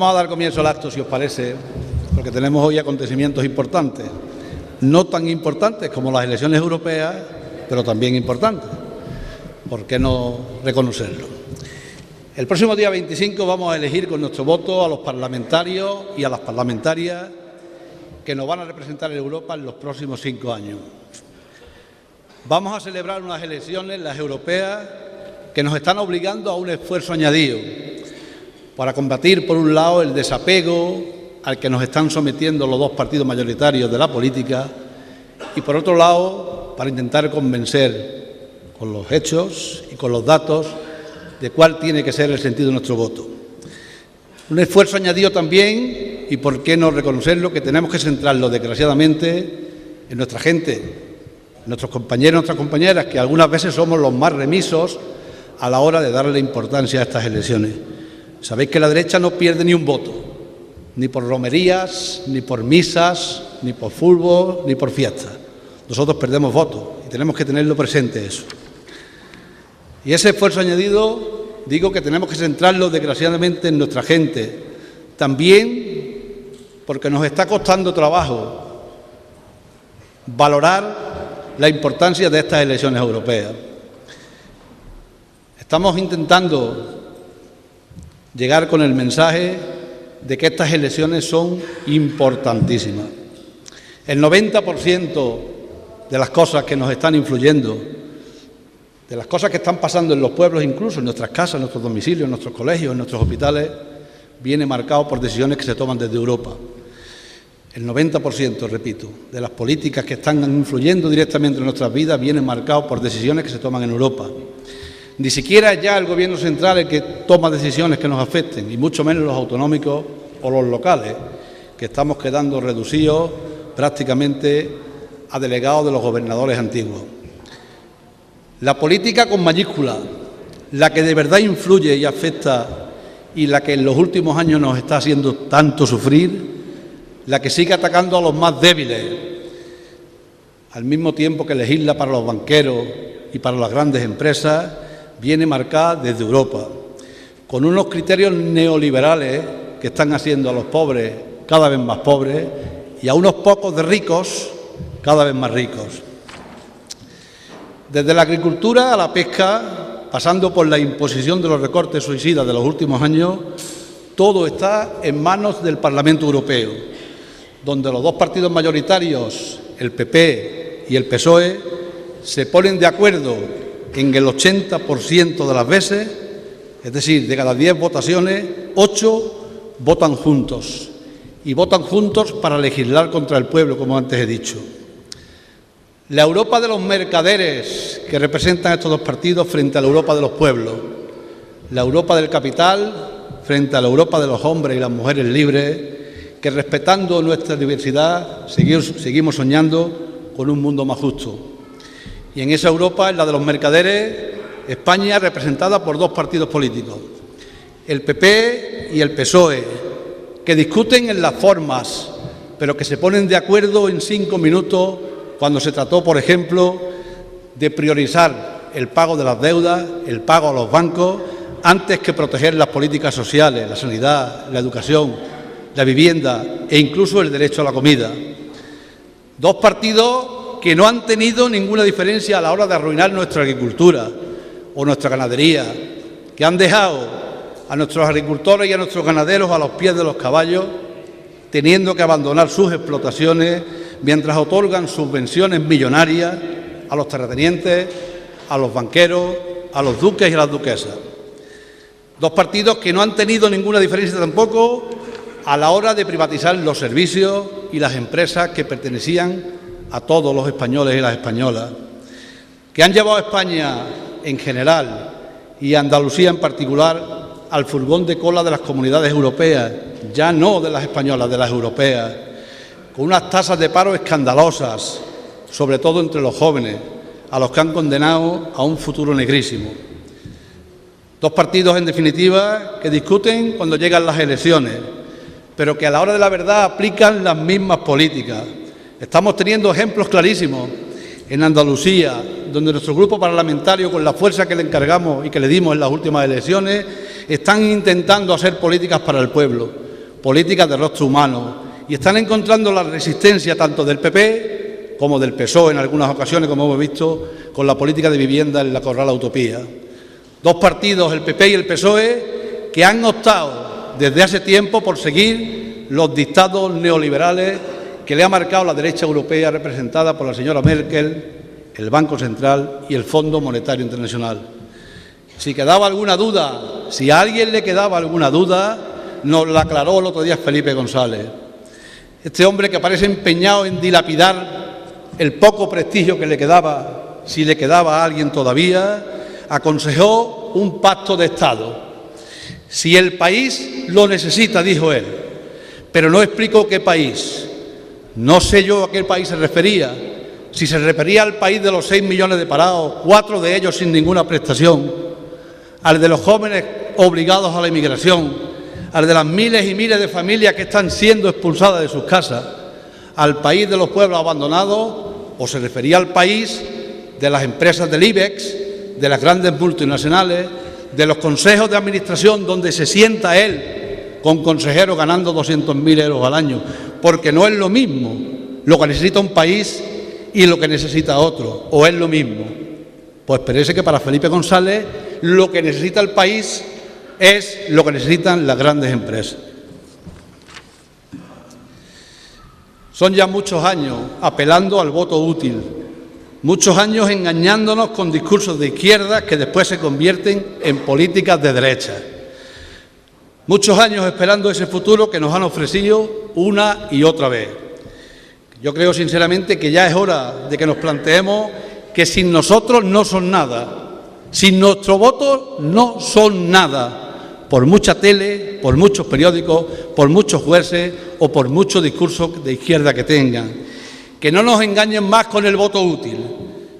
Vamos a dar comienzo al acto, si os parece, porque tenemos hoy acontecimientos importantes, no tan importantes como las elecciones europeas, pero también importantes. ¿Por qué no reconocerlo? El próximo día 25 vamos a elegir con nuestro voto a los parlamentarios y a las parlamentarias que nos van a representar en Europa en los próximos 5 años. Vamos a celebrar unas elecciones, las europeas, que nos están obligando a un esfuerzo añadido para combatir, por un lado, el desapego al que nos están sometiendo los dos partidos mayoritarios de la política y, por otro lado, para intentar convencer con los hechos y con los datos de cuál tiene que ser el sentido de nuestro voto. Un esfuerzo añadido también, y por qué no reconocerlo, que tenemos que centrarlo, desgraciadamente, en nuestra gente, en nuestros compañeros y nuestras compañeras, que algunas veces somos los más remisos a la hora de darle importancia a estas elecciones. Sabéis que la derecha no pierde ni un voto, ni por romerías, ni por misas, ni por fútbol, ni por fiestas. Nosotros perdemos votos y tenemos que tenerlo presente eso. Y ese esfuerzo añadido, digo que tenemos que centrarlo desgraciadamente en nuestra gente, también porque nos está costando trabajo valorar la importancia de estas elecciones europeas. Estamos intentando llegar con el mensaje de que estas elecciones son importantísimas. El 90% de las cosas que nos están influyendo, de las cosas que están pasando en los pueblos, incluso en nuestras casas, en nuestros domicilios, en nuestros colegios, en nuestros hospitales, viene marcado por decisiones que se toman desde Europa. El 90%, repito, de las políticas que están influyendo directamente en nuestras vidas vienen marcados por decisiones que se toman en Europa. Ni siquiera es ya el Gobierno central el que toma decisiones que nos afecten, y mucho menos los autonómicos o los locales, que estamos quedando reducidos prácticamente a delegados de los gobernadores antiguos. La política con mayúscula, la que de verdad influye y afecta y la que en los últimos años nos está haciendo tanto sufrir, la que sigue atacando a los más débiles, al mismo tiempo que legisla para los banqueros y para las grandes empresas, viene marcada desde Europa, con unos criterios neoliberales que están haciendo a los pobres cada vez más pobres y a unos pocos de ricos cada vez más ricos. Desde la agricultura a la pesca, pasando por la imposición de los recortes suicidas de los últimos años, todo está en manos del Parlamento Europeo, donde los dos partidos mayoritarios, el PP y el PSOE, se ponen de acuerdo en el 80% de las veces, es decir, de cada 10 votaciones, 8 votan juntos, y votan juntos para legislar contra el pueblo, como antes he dicho. La Europa de los mercaderes que representan estos dos partidos frente a la Europa de los pueblos, la Europa del capital frente a la Europa de los hombres y las mujeres libres, que respetando nuestra diversidad seguimos soñando con un mundo más justo. Y en esa Europa, en la de los mercaderes, España representada por dos partidos políticos, el PP y el PSOE, que discuten en las formas, pero que se ponen de acuerdo en 5 minutos cuando se trató, por ejemplo, de priorizar el pago de las deudas, el pago a los bancos, antes que proteger las políticas sociales, la sanidad, la educación, la vivienda e incluso el derecho a la comida. Dos partidos que no han tenido ninguna diferencia a la hora de arruinar nuestra agricultura o nuestra ganadería, que han dejado a nuestros agricultores y a nuestros ganaderos a los pies de los caballos, teniendo que abandonar sus explotaciones mientras otorgan subvenciones millonarias a los terratenientes, a los banqueros, a los duques y a las duquesas. Dos partidos que no han tenido ninguna diferencia tampoco a la hora de privatizar los servicios y las empresas que pertenecían a todos los españoles y las españolas, que han llevado a España en general y a Andalucía en particular al furgón de cola de las comunidades europeas, ya no de las españolas, de las europeas, con unas tasas de paro escandalosas, sobre todo entre los jóvenes, a los que han condenado a un futuro negrísimo. Dos partidos, en definitiva, que discuten cuando llegan las elecciones, pero que a la hora de la verdad aplican las mismas políticas. Estamos teniendo ejemplos clarísimos en Andalucía, donde nuestro grupo parlamentario, con la fuerza que le encargamos y que le dimos en las últimas elecciones, están intentando hacer políticas para el pueblo. políticas de rostro humano, y están encontrando la resistencia tanto del PP como del PSOE en algunas ocasiones, como hemos visto con la política de vivienda en la Corral Utopía. Dos partidos, el PP y el PSOE, que han optado desde hace tiempo por seguir los dictados neoliberales que le ha marcado la derecha europea representada por la señora Merkel, el Banco Central y el Fondo Monetario Internacional. Si quedaba alguna duda, si a alguien le quedaba alguna duda, nos la aclaró el otro día Felipe González. Este hombre que parece empeñado en dilapidar el poco prestigio que le quedaba, si le quedaba a alguien todavía, aconsejó un pacto de Estado. Si el país lo necesita, dijo él, pero no explicó qué país. No sé yo a qué país se refería. Si se refería al país de los 6 millones de parados, 4 de ellos sin ninguna prestación, al de los jóvenes obligados a la emigración, al de las miles y miles de familias que están siendo expulsadas de sus casas, al país de los pueblos abandonados, o se refería al país de las empresas del IBEX, de las grandes multinacionales, de los consejos de administración donde se sienta él con consejeros ganando 200.000 euros al año, porque no es lo mismo lo que necesita un país y lo que necesita otro, o es lo mismo. Pues parece que para Felipe González lo que necesita el país es lo que necesitan las grandes empresas. Son ya muchos años apelando al voto útil, muchos años engañándonos con discursos de izquierda que después se convierten en políticas de derecha. Muchos años esperando ese futuro que nos han ofrecido una y otra vez. Yo creo sinceramente que ya es hora de que nos planteemos que sin nosotros no son nada, sin nuestro voto no son nada, por mucha tele, por muchos periódicos, por muchos jueces o por muchos discursos de izquierda que tengan. Que no nos engañen más con el voto útil,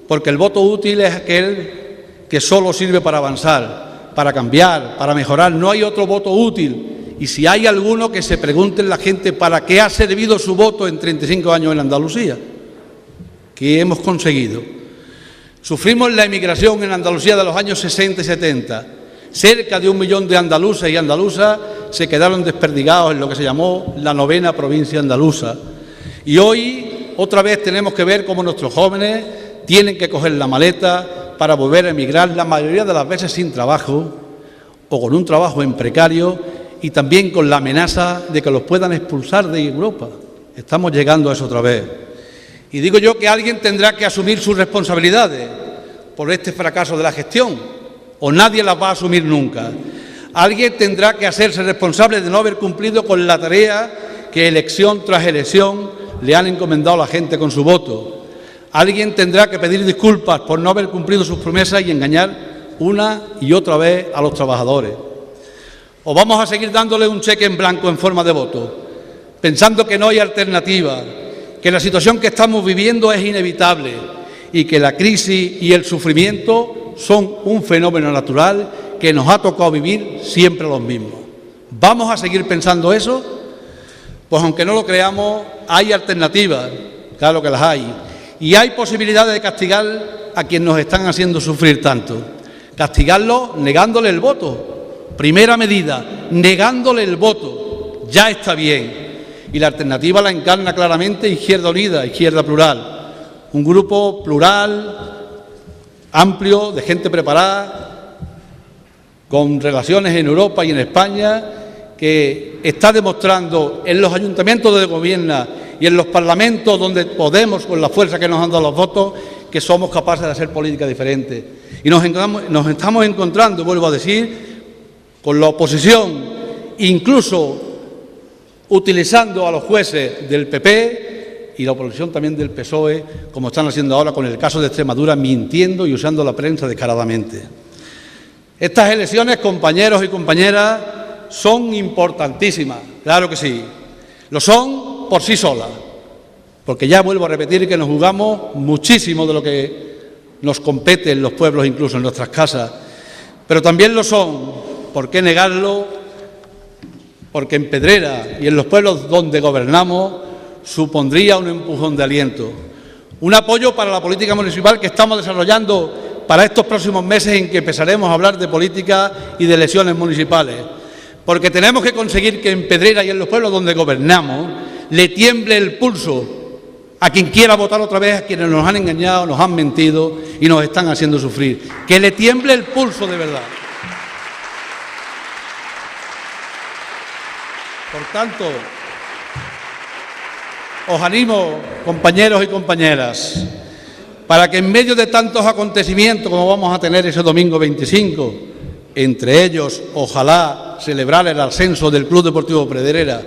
porque el voto útil es aquel que solo sirve para avanzar, para cambiar, para mejorar. No hay otro voto útil. Y si hay alguno, que se pregunten la gente para qué ha servido su voto en 35 años en Andalucía. ¿Qué hemos conseguido? Sufrimos la emigración en Andalucía de los años 60 y 70. Cerca de 1 millón de andaluces y andaluzas se quedaron desperdigados en lo que se llamó la 9ª provincia andaluza. Y hoy otra vez tenemos que ver cómo nuestros jóvenes tienen que coger la maleta para volver a emigrar, la mayoría de las veces sin trabajo o con un trabajo en precario, y también con la amenaza de que los puedan expulsar de Europa. Estamos llegando a eso otra vez. Y digo yo que alguien tendrá que asumir sus responsabilidades por este fracaso de la gestión, o nadie las va a asumir nunca. Alguien tendrá que hacerse responsable de no haber cumplido con la tarea que elección tras elección le han encomendado a la gente con su voto. Alguien tendrá que pedir disculpas por no haber cumplido sus promesas y engañar una y otra vez a los trabajadores. ¿O vamos a seguir dándole un cheque en blanco en forma de voto, pensando que no hay alternativa, que la situación que estamos viviendo es inevitable y que la crisis y el sufrimiento son un fenómeno natural que nos ha tocado vivir siempre los mismos? ¿Vamos a seguir pensando eso? Pues aunque no lo creamos, hay alternativas, claro que las hay, y hay posibilidades de castigar a quienes nos están haciendo sufrir tanto. Castigarlos negándole el voto. Primera medida, negándole el voto. Ya está bien. Y la alternativa la encarna claramente Izquierda Unida, Izquierda Plural. Un grupo plural, amplio, de gente preparada, con relaciones en Europa y en España, que está demostrando en los ayuntamientos donde gobierna y en los parlamentos donde podemos, con la fuerza que nos han dado los votos, que somos capaces de hacer política diferente. Y nos estamos encontrando, vuelvo a decir, con la oposición, incluso utilizando a los jueces del PP y la oposición también del PSOE, como están haciendo ahora con el caso de Extremadura, mintiendo y usando la prensa descaradamente. Estas elecciones, compañeros y compañeras, son importantísimas, claro que sí. Lo son por sí solas, porque ya vuelvo a repetir que nos jugamos muchísimo de lo que nos compete en los pueblos, incluso en nuestras casas, pero también lo son, ¿por qué negarlo? Porque en Pedrera y en los pueblos donde gobernamos supondría un empujón de aliento, un apoyo para la política municipal que estamos desarrollando para estos próximos meses en que empezaremos a hablar de política y de elecciones municipales, porque tenemos que conseguir que en Pedrera y en los pueblos donde gobernamos le tiemble el pulso a quien quiera votar otra vez, a quienes nos han engañado, nos han mentido y nos están haciendo sufrir. Que le tiemble el pulso de verdad. Por tanto, os animo, compañeros y compañeras, para que en medio de tantos acontecimientos como vamos a tener ese domingo 25, entre ellos, ojalá celebrar el ascenso del Club Deportivo Pedrera,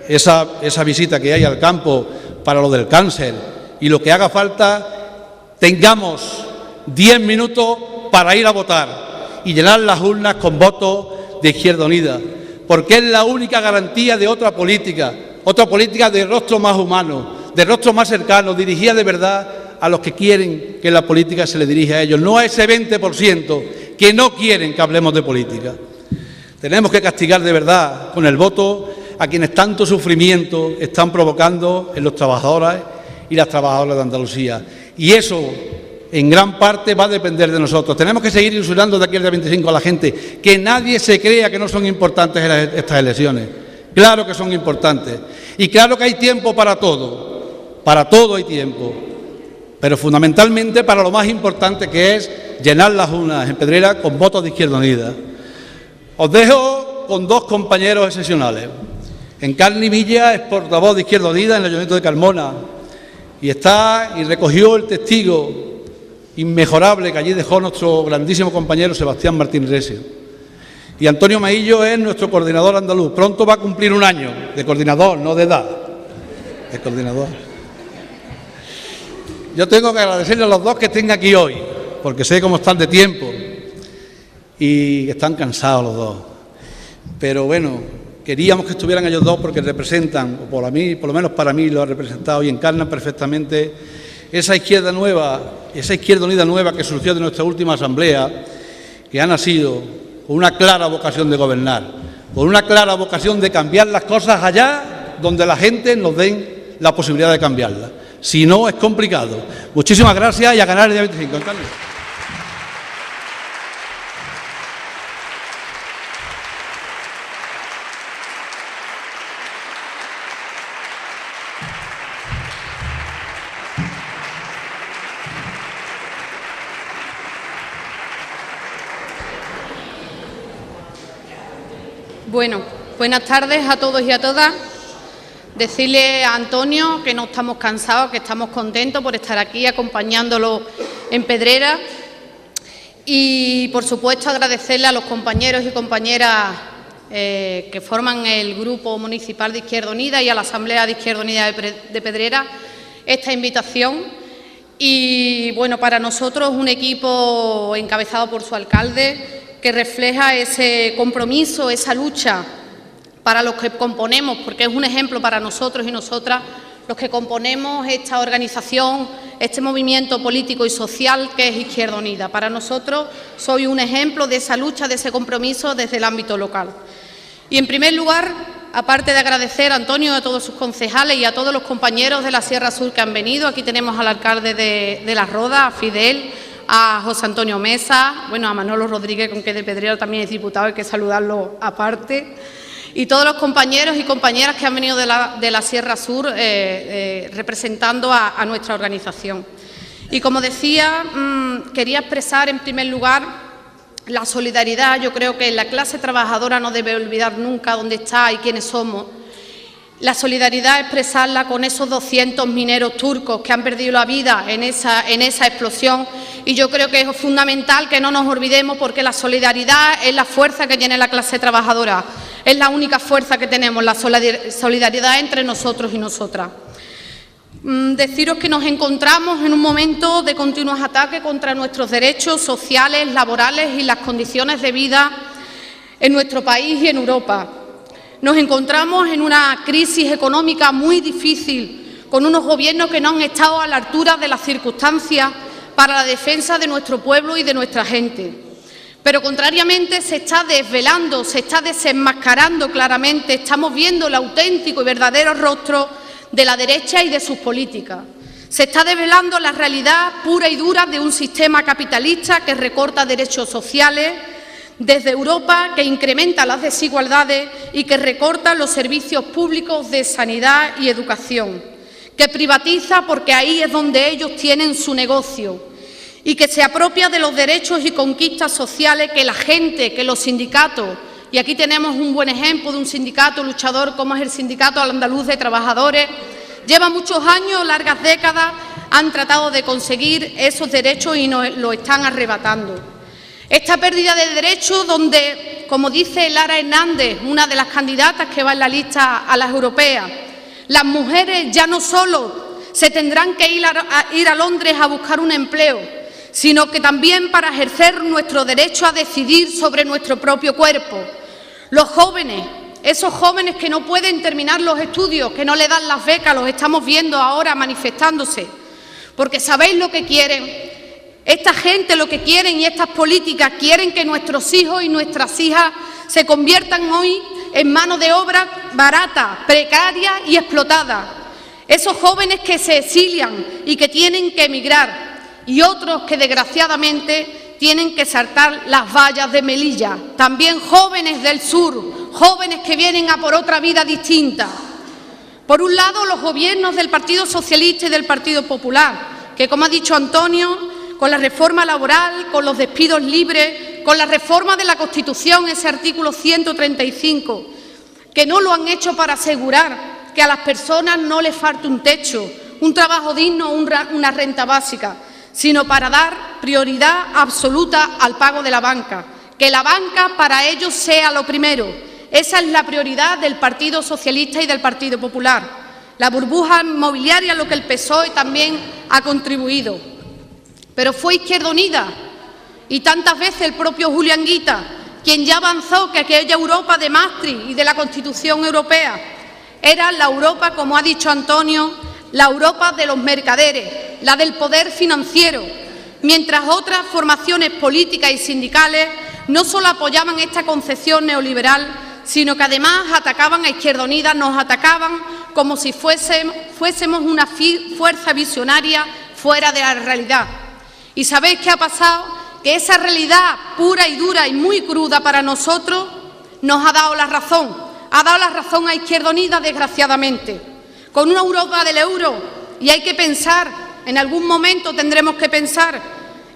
esa visita que hay al campo para lo del cáncer y lo que haga falta, tengamos 10 minutos para ir a votar y llenar las urnas con votos de Izquierda Unida, porque es la única garantía de otra política de rostro más humano, de rostro más cercano, dirigida de verdad a los que quieren que la política se le dirija a ellos, no a ese 20% que no quieren que hablemos de política. Tenemos que castigar de verdad con el voto a quienes tanto sufrimiento están provocando en los trabajadores y las trabajadoras de Andalucía. Y eso, en gran parte, va a depender de nosotros. Tenemos que seguir insultando de aquí al día 25 a la gente, que nadie se crea que no son importantes estas elecciones. Claro que son importantes. Y claro que hay tiempo para todo hay tiempo. Pero fundamentalmente para lo más importante, que es llenar las urnas en Pedrera con votos de Izquierda Unida. Os dejo con dos compañeros excepcionales. Encarni Villa es portavoz de Izquierda Unida en el Ayuntamiento de Carmona y recogió el testigo inmejorable que allí dejó nuestro grandísimo compañero Sebastián Martín Resio. Y Antonio Maillo es nuestro coordinador andaluz. Pronto va a cumplir un año de coordinador, no de edad, de coordinador. Yo tengo que agradecerle a los dos que estén aquí hoy, porque sé cómo están de tiempo y están cansados los dos. Pero bueno, queríamos que estuvieran ellos dos porque representan, o por lo menos para mí lo han representado y encarnan perfectamente esa izquierda nueva, esa Izquierda Unida nueva que surgió de nuestra última asamblea, que ha nacido con una clara vocación de gobernar, con una clara vocación de cambiar las cosas allá donde la gente nos den la posibilidad de cambiarlas. Si no, es complicado. Muchísimas gracias y a ganar el día 25. Encarni. Bueno, buenas tardes a todos y a todas. Decirle a Antonio que no estamos cansados, que estamos contentos por estar aquí acompañándolo en Pedrera y, por supuesto, agradecerle a los compañeros y compañeras que forman el Grupo Municipal de Izquierda Unida y a la Asamblea de Izquierda Unida de Pedrera esta invitación. Y, bueno, para nosotros un equipo encabezado por su alcalde que refleja ese compromiso, esa lucha para los que componemos, porque es un ejemplo para nosotros y nosotras, los que componemos esta organización, este movimiento político y social que es Izquierda Unida. Para nosotros soy un ejemplo de esa lucha, de ese compromiso desde el ámbito local. Y, en primer lugar, aparte de agradecer a Antonio, a todos sus concejales y a todos los compañeros de la Sierra Sur que han venido, aquí tenemos al alcalde de La Roda, a Fidel, a José Antonio Mesa, bueno, a Manolo Rodríguez, con que de Pedrera también es diputado, hay que saludarlo aparte, y todos los compañeros y compañeras que han venido de la Sierra Sur representando a nuestra organización. Y como decía, quería expresar en primer lugar la solidaridad. Yo creo que la clase trabajadora no debe olvidar nunca dónde está y quiénes somos. La solidaridad, expresarla con esos 200 mineros turcos que han perdido la vida en esa explosión, y yo creo que es fundamental que no nos olvidemos, porque la solidaridad es la fuerza que tiene la clase trabajadora, es la única fuerza que tenemos, la solidaridad entre nosotros y nosotras. Deciros que nos encontramos en un momento de continuos ataques contra nuestros derechos sociales, laborales y las condiciones de vida en nuestro país y en Europa. Nos encontramos en una crisis económica muy difícil, con unos gobiernos que no han estado a la altura de las circunstancias para la defensa de nuestro pueblo y de nuestra gente. Pero, contrariamente, se está desvelando, se está desenmascarando claramente, estamos viendo el auténtico y verdadero rostro de la derecha y de sus políticas. Se está desvelando la realidad pura y dura de un sistema capitalista que recorta derechos sociales, desde Europa, que incrementa las desigualdades y que recorta los servicios públicos de sanidad y educación, que privatiza porque ahí es donde ellos tienen su negocio y que se apropia de los derechos y conquistas sociales que la gente, que los sindicatos, y aquí tenemos un buen ejemplo de un sindicato luchador como es el Sindicato Andaluz de Trabajadores, lleva muchos años, largas décadas, han tratado de conseguir esos derechos y nos lo están arrebatando. Esta pérdida de derechos donde, como dice Lara Hernández, una de las candidatas que va en la lista a las europeas, las mujeres ya no solo se tendrán que ir a Londres a buscar un empleo, sino que también para ejercer nuestro derecho a decidir sobre nuestro propio cuerpo. Los jóvenes, esos jóvenes que no pueden terminar los estudios, que no le dan las becas, los estamos viendo ahora manifestándose, porque ¿sabéis lo que quieren? Esta gente lo que quieren y estas políticas quieren que nuestros hijos y nuestras hijas se conviertan hoy en mano de obra barata, precaria y explotada. Esos jóvenes que se exilian y que tienen que emigrar y otros que desgraciadamente tienen que saltar las vallas de Melilla. También jóvenes del sur, jóvenes que vienen a por otra vida distinta. Por un lado, los gobiernos del Partido Socialista y del Partido Popular, que, como ha dicho Antonio, con la reforma laboral, con los despidos libres, con la reforma de la Constitución, ese artículo 135, que no lo han hecho para asegurar que a las personas no les falte un techo, un trabajo digno, una renta básica, sino para dar prioridad absoluta al pago de la banca, que la banca para ellos sea lo primero. Esa es la prioridad del Partido Socialista y del Partido Popular. La burbuja inmobiliaria, lo que el PSOE también ha contribuido. Pero fue Izquierda Unida y tantas veces el propio Julián Guita quien ya avanzó que aquella Europa de Maastricht y de la Constitución Europea era la Europa, como ha dicho Antonio, la Europa de los mercaderes, la del poder financiero, mientras otras formaciones políticas y sindicales no solo apoyaban esta concepción neoliberal, sino que además atacaban a Izquierda Unida, nos atacaban como si fuésemos una fuerza visionaria fuera de la realidad. ¿Y sabéis qué ha pasado? Que esa realidad pura y dura y muy cruda para nosotros nos ha dado la razón. Ha dado la razón a Izquierda Unida, desgraciadamente. Con una Europa del euro, y hay que pensar, en algún momento tendremos que pensar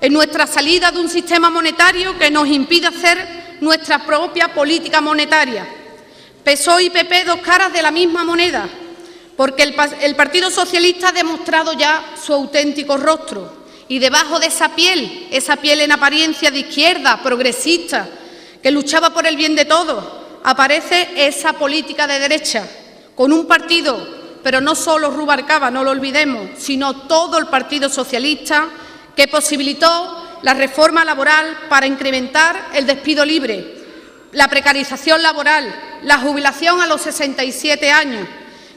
en nuestra salida de un sistema monetario que nos impide hacer nuestra propia política monetaria. PSOE y PP, dos caras de la misma moneda, porque el Partido Socialista ha demostrado ya su auténtico rostro. Y debajo de esa piel en apariencia de izquierda, progresista, que luchaba por el bien de todos, aparece esa política de derecha, con un partido, pero no solo Rubalcaba, no lo olvidemos, sino todo el Partido Socialista, que posibilitó la reforma laboral para incrementar el despido libre, la precarización laboral, la jubilación a los 67 años,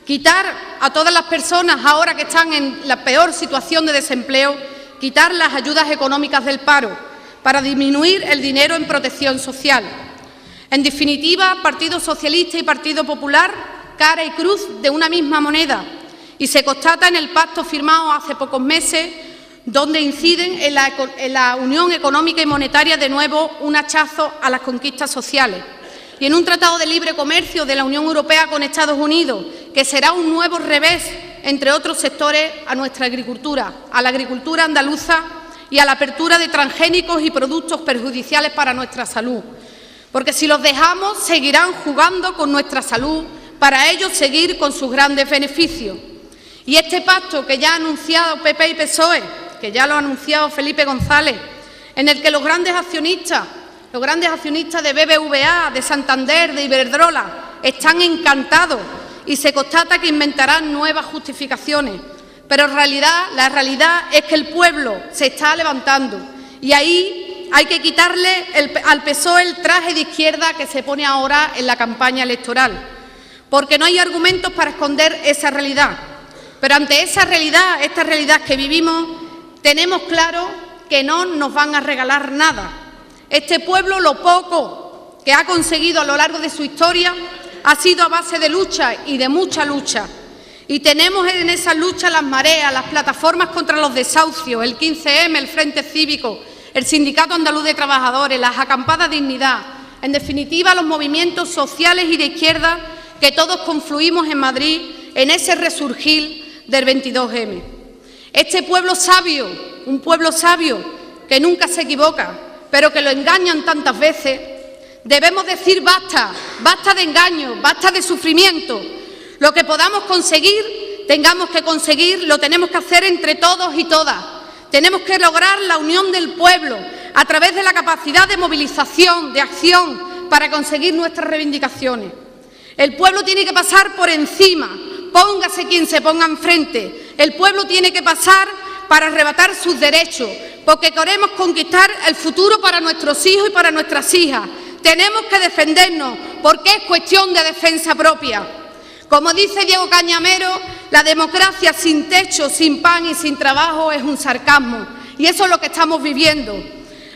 quitar a todas las personas ahora que están en la peor situación de desempleo, quitar las ayudas económicas del paro para disminuir el dinero en protección social. En definitiva, Partido Socialista y Partido Popular, cara y cruz de una misma moneda, y se constata en el pacto firmado hace pocos meses, donde inciden en la Unión Económica y Monetaria de nuevo un hachazo a las conquistas sociales, y en un tratado de libre comercio de la Unión Europea con Estados Unidos, que será un nuevo revés, entre otros sectores, a nuestra agricultura, a la agricultura andaluza y a la apertura de transgénicos y productos perjudiciales para nuestra salud. Porque si los dejamos, seguirán jugando con nuestra salud para ellos seguir con sus grandes beneficios. Y este pacto que ya ha anunciado PP y PSOE, que ya lo ha anunciado Felipe González, en el que los grandes accionistas de BBVA, de Santander, de Iberdrola, están encantados y se constata que inventarán nuevas justificaciones. Pero la realidad es que el pueblo se está levantando y ahí hay que quitarle al PSOE el traje de izquierda que se pone ahora en la campaña electoral, porque no hay argumentos para esconder esa realidad. Pero ante esa realidad, esta realidad que vivimos, tenemos claro que no nos van a regalar nada. Este pueblo, lo poco que ha conseguido a lo largo de su historia, ha sido a base de lucha y de mucha lucha. Y tenemos en esa lucha las mareas, las plataformas contra los desahucios, el 15M, el Frente Cívico, el Sindicato Andaluz de Trabajadores, las acampadas Dignidad, en definitiva los movimientos sociales y de izquierda que todos confluimos en Madrid en ese resurgir del 22M. Este pueblo sabio, un pueblo sabio que nunca se equivoca, pero que lo engañan tantas veces, debemos decir basta, basta de engaño, basta de sufrimiento. Lo que podamos conseguir, tengamos que conseguir, lo tenemos que hacer entre todos y todas. Tenemos que lograr la unión del pueblo a través de la capacidad de movilización, de acción, para conseguir nuestras reivindicaciones. El pueblo tiene que pasar por encima, póngase quien se ponga enfrente. El pueblo tiene que pasar para arrebatar sus derechos, porque queremos conquistar el futuro para nuestros hijos y para nuestras hijas. Tenemos que defendernos, porque es cuestión de defensa propia. Como dice Diego Cañamero, la democracia sin techo, sin pan y sin trabajo es un sarcasmo, y eso es lo que estamos viviendo.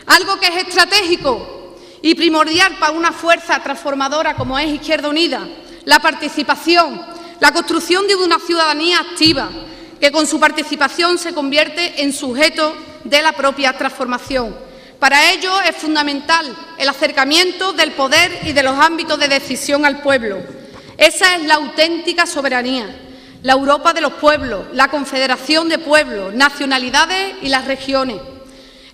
Algo que es estratégico y primordial para una fuerza transformadora como es Izquierda Unida, la participación, la construcción de una ciudadanía activa, que con su participación se convierte en sujeto de la propia transformación. Para ello es fundamental el acercamiento del poder y de los ámbitos de decisión al pueblo. Esa es la auténtica soberanía, la Europa de los pueblos, la confederación de pueblos, nacionalidades y las regiones.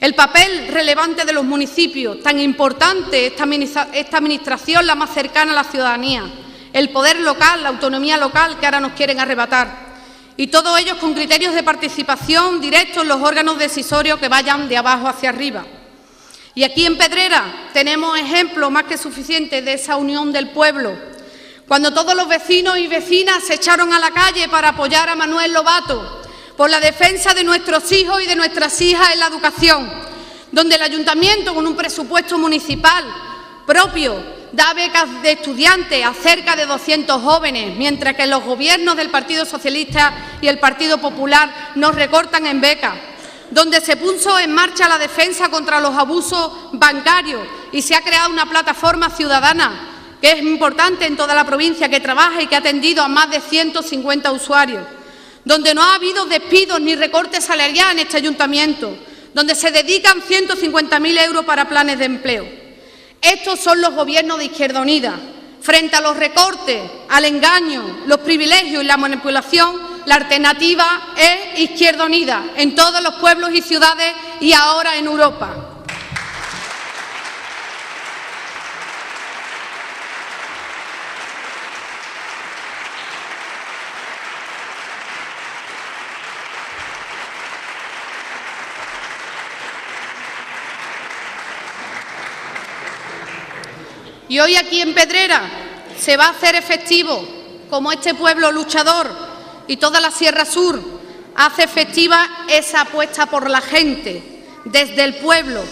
El papel relevante de los municipios, tan importante esta administración, la más cercana a la ciudadanía, el poder local, la autonomía local que ahora nos quieren arrebatar, y todos ellos con criterios de participación directos en los órganos decisorios que vayan de abajo hacia arriba. Y aquí en Pedrera tenemos ejemplos más que suficientes de esa unión del pueblo, cuando todos los vecinos y vecinas se echaron a la calle para apoyar a Manuel Lobato por la defensa de nuestros hijos y de nuestras hijas en la educación, donde el Ayuntamiento, con un presupuesto municipal propio, da becas de estudiantes a cerca de 200 jóvenes, mientras que los gobiernos del Partido Socialista y el Partido Popular nos recortan en becas, donde se puso en marcha la defensa contra los abusos bancarios y se ha creado una plataforma ciudadana que es importante en toda la provincia, que trabaja y que ha atendido a más de 150 usuarios, donde no ha habido despidos ni recortes salariales en este ayuntamiento, donde se dedican 150.000 euros para planes de empleo. Estos son los gobiernos de Izquierda Unida. Frente a los recortes, al engaño, los privilegios y la manipulación, la alternativa es Izquierda Unida en todos los pueblos y ciudades y ahora en Europa. Y hoy aquí en Pedrera se va a hacer efectivo, como este pueblo luchador y toda la Sierra Sur hace efectiva esa apuesta por la gente, desde el pueblo,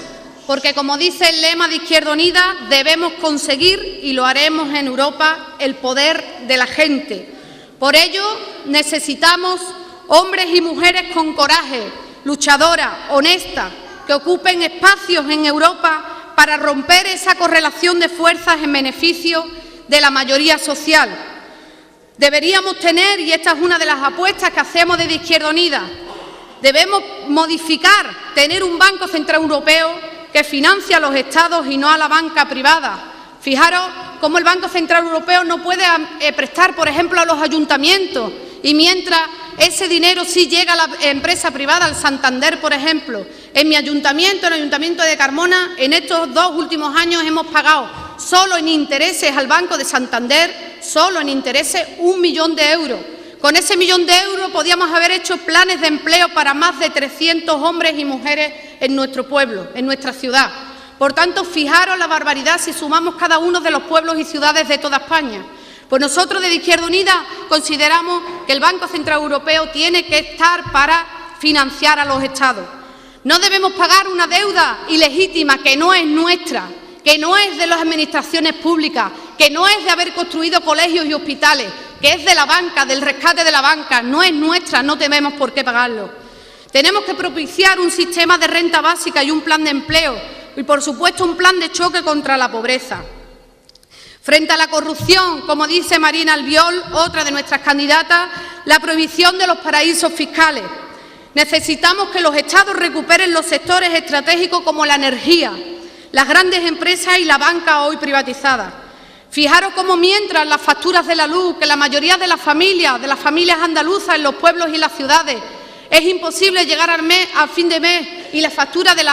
porque como dice el lema de Izquierda Unida, debemos conseguir, y lo haremos en Europa, el poder de la gente. Por ello necesitamos hombres y mujeres con coraje, luchadoras, honestas, que ocupen espacios en Europa para romper esa correlación de fuerzas en beneficio de la mayoría social. Deberíamos tener, y esta es una de las apuestas que hacemos desde Izquierda Unida, debemos modificar, tener un Banco Central Europeo que financia a los Estados y no a la banca privada. Fijaros cómo el Banco Central Europeo no puede prestar, por ejemplo, a los ayuntamientos, y mientras ese dinero sí llega a la empresa privada, al Santander, por ejemplo. En mi ayuntamiento, en el Ayuntamiento de Carmona, en estos 2 últimos años hemos pagado solo en intereses al Banco de Santander, solo en intereses 1 millón de euros. Con ese 1 millón de euros podíamos haber hecho planes de empleo para más de 300 hombres y mujeres en nuestro pueblo, en nuestra ciudad. Por tanto, fijaros la barbaridad si sumamos cada uno de los pueblos y ciudades de toda España. Pues nosotros desde Izquierda Unida consideramos que el Banco Central Europeo tiene que estar para financiar a los Estados. No debemos pagar una deuda ilegítima que no es nuestra, que no es de las administraciones públicas, que no es de haber construido colegios y hospitales, que es de la banca, del rescate de la banca, no es nuestra, no tenemos por qué pagarlo. Tenemos que propiciar un sistema de renta básica y un plan de empleo y, por supuesto, un plan de choque contra la pobreza. Frente a la corrupción, como dice Marina Albiol, otra de nuestras candidatas, la prohibición de los paraísos fiscales. Necesitamos que los Estados recuperen los sectores estratégicos como la energía, las grandes empresas y la banca hoy privatizada. Fijaros cómo mientras las facturas de la luz, que la mayoría de las familias andaluzas en los pueblos y las ciudades, es imposible llegar al fin de mes y la factura de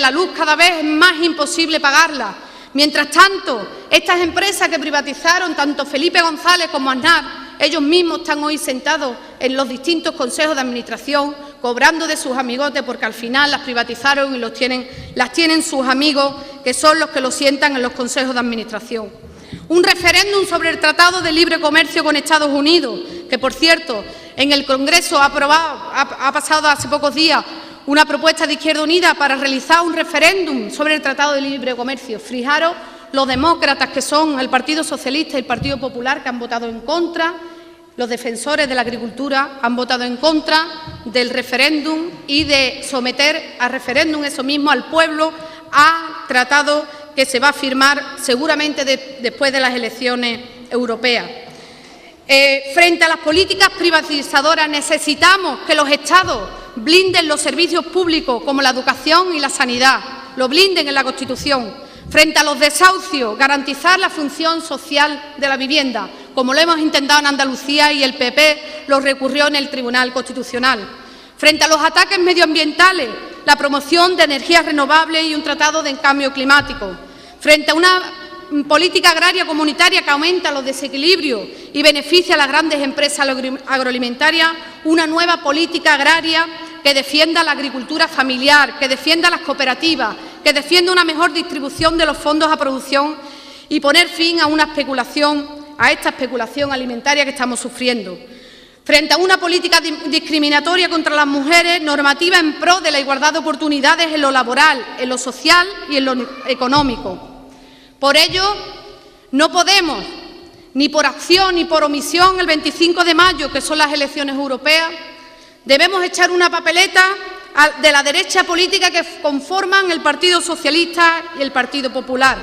la luz cada vez es más imposible pagarla. Mientras tanto, estas empresas que privatizaron, tanto Felipe González como Aznar, ellos mismos están hoy sentados en los distintos consejos de administración, cobrando de sus amigotes, porque al final las privatizaron y las tienen sus amigos, que son los que lo sientan en los consejos de administración. Un referéndum sobre el Tratado de Libre Comercio con Estados Unidos, que, por cierto, en el Congreso ha pasado hace pocos días una propuesta de Izquierda Unida para realizar un referéndum sobre el Tratado de Libre Comercio. Fijaros los demócratas que son el Partido Socialista y el Partido Popular, que han votado en contra, los defensores de la agricultura han votado en contra del referéndum y de someter a referéndum eso mismo al pueblo, a tratado que se va a firmar seguramente después de las elecciones europeas. Frente a las políticas privatizadoras necesitamos que los Estados blinden los servicios públicos como la educación y la sanidad, lo blinden en la Constitución. Frente a los desahucios, garantizar la función social de la vivienda, como lo hemos intentado en Andalucía y el PP lo recurrió en el Tribunal Constitucional. Frente a los ataques medioambientales, la promoción de energías renovables y un tratado de cambio climático. Frente a una política agraria comunitaria que aumenta los desequilibrios y beneficia a las grandes empresas agroalimentarias, una nueva política agraria que defienda la agricultura familiar, que defienda las cooperativas, que defienda una mejor distribución de los fondos a producción y poner fin a esta especulación alimentaria que estamos sufriendo. Frente a una política discriminatoria contra las mujeres, normativa en pro de la igualdad de oportunidades en lo laboral, en lo social y en lo económico. Por ello, no podemos, ni por acción ni por omisión, el 25 de mayo, que son las elecciones europeas, debemos echar una papeleta de la derecha política que conforman el Partido Socialista y el Partido Popular,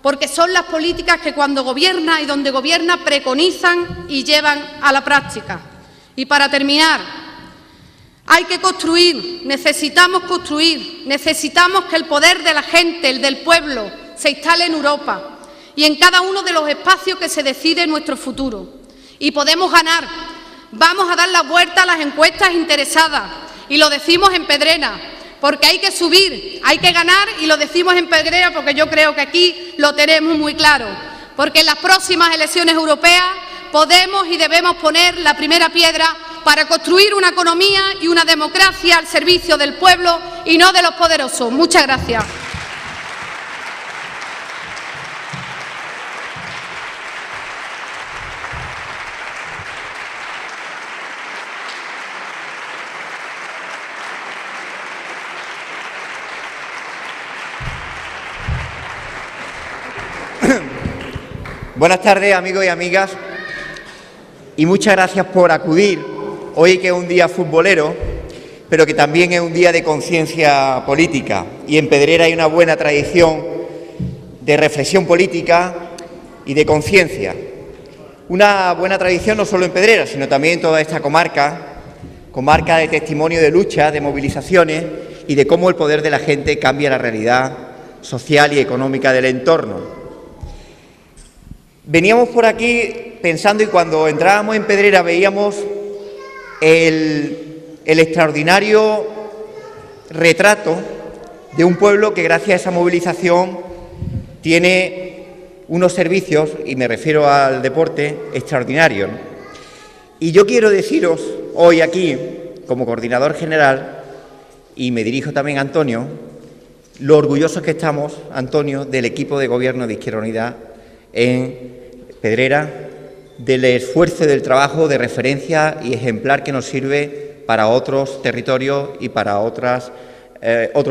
porque son las políticas que cuando gobierna y donde gobierna preconizan y llevan a la práctica. Y para terminar, hay que construir, necesitamos que el poder de la gente, el del pueblo, se instale en Europa y en cada uno de los espacios que se decide nuestro futuro. Y podemos ganar. Vamos a dar la vuelta a las encuestas interesadas y lo decimos en Pedrera, porque hay que subir, hay que ganar y lo decimos en Pedrera porque yo creo que aquí lo tenemos muy claro, porque en las próximas elecciones europeas podemos y debemos poner la primera piedra para construir una economía y una democracia al servicio del pueblo y no de los poderosos. Muchas gracias. Buenas tardes, amigos y amigas, y muchas gracias por acudir hoy, que es un día futbolero, pero que también es un día de conciencia política. Y en Pedrera hay una buena tradición de reflexión política y de conciencia. Una buena tradición no solo en Pedrera, sino también en toda esta comarca de testimonio de lucha, de movilizaciones y de cómo el poder de la gente cambia la realidad social y económica del entorno. Veníamos por aquí pensando, y cuando entrábamos en Pedrera veíamos el extraordinario retrato de un pueblo que gracias a esa movilización tiene unos servicios, y me refiero al deporte, extraordinarios, ¿no? Y yo quiero deciros hoy aquí, como coordinador general, y me dirijo también a Antonio, lo orgullosos que estamos, Antonio, del equipo de gobierno de Izquierda Unida en Pedrera, del esfuerzo y del trabajo de referencia y ejemplar que nos sirve para otros territorios y para otros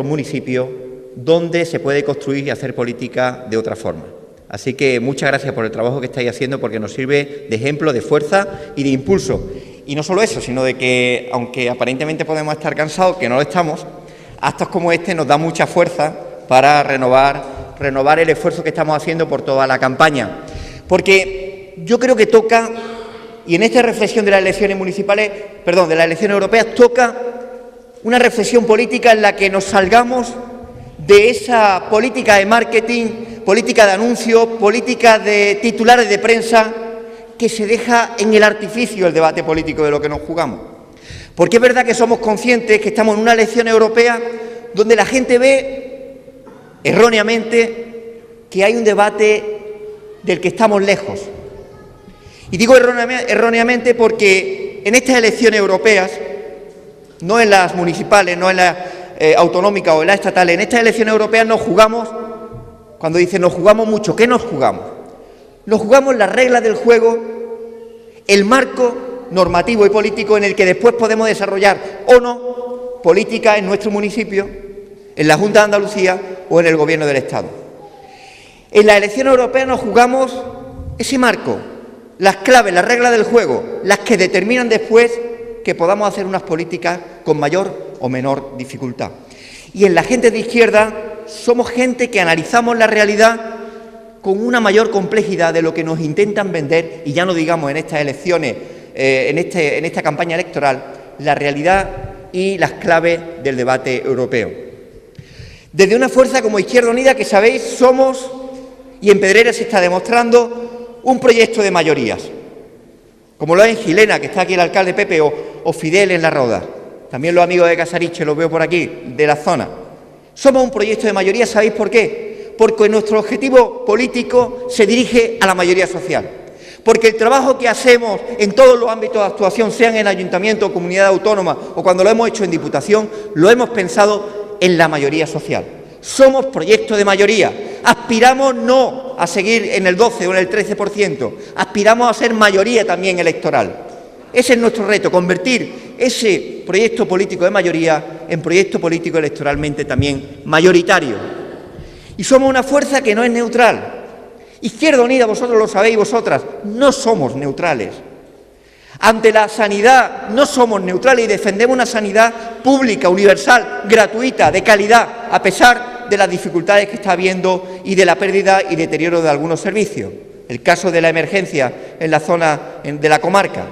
municipios donde se puede construir y hacer política de otra forma. Así que muchas gracias por el trabajo que estáis haciendo, porque nos sirve de ejemplo, de fuerza y de impulso. Y no solo eso, sino de que, aunque aparentemente podemos estar cansados, que no lo estamos, actos como este nos dan mucha fuerza para renovar el esfuerzo que estamos haciendo por toda la campaña. Porque yo creo que toca, y en esta reflexión de las elecciones municipales, de las elecciones europeas, toca una reflexión política en la que nos salgamos de esa política de marketing, política de anuncio, política de titulares de prensa que se deja en el artificio el debate político de lo que nos jugamos. Porque es verdad que somos conscientes que estamos en una elección europea donde la gente ve erróneamente que hay un debate del que estamos lejos. Y digo erróneamente porque en estas elecciones europeas, no en las municipales, no en las autonómicas o en las estatales, en estas elecciones europeas nos jugamos, cuando dicen nos jugamos mucho, ¿qué nos jugamos? Nos jugamos las reglas del juego, el marco normativo y político en el que después podemos desarrollar o no política en nuestro municipio, en la Junta de Andalucía o en el Gobierno del Estado. En las elecciones europeas nos jugamos ese marco, las claves, las reglas del juego, las que determinan después que podamos hacer unas políticas con mayor o menor dificultad. Y en la gente de izquierda somos gente que analizamos la realidad con una mayor complejidad de lo que nos intentan vender, y ya no digamos en estas elecciones, en esta campaña electoral, la realidad y las claves del debate europeo. Desde una fuerza como Izquierda Unida, que sabéis, somos, y en Pedrera se está demostrando, un proyecto de mayorías, como lo es en Gilena, que está aquí el alcalde Pepe, o Fidel en La Roda, también los amigos de Casariche, los veo por aquí, de la zona. Somos un proyecto de mayoría, ¿sabéis por qué? Porque nuestro objetivo político se dirige a la mayoría social. Porque el trabajo que hacemos en todos los ámbitos de actuación, sean en ayuntamiento o comunidad autónoma, o cuando lo hemos hecho en diputación, lo hemos pensado en la mayoría social. Somos proyecto de mayoría. Aspiramos no a seguir en el 12 o en el 13%, aspiramos a ser mayoría también electoral. Ese es nuestro reto, convertir ese proyecto político de mayoría en proyecto político electoralmente también mayoritario. Y somos una fuerza que no es neutral. Izquierda Unida, vosotros lo sabéis, vosotras, no somos neutrales. Ante la sanidad no somos neutrales y defendemos una sanidad pública, universal, gratuita, de calidad, a pesar de las dificultades que está habiendo y de la pérdida y deterioro de algunos servicios. El caso de la emergencia en la zona de la comarca.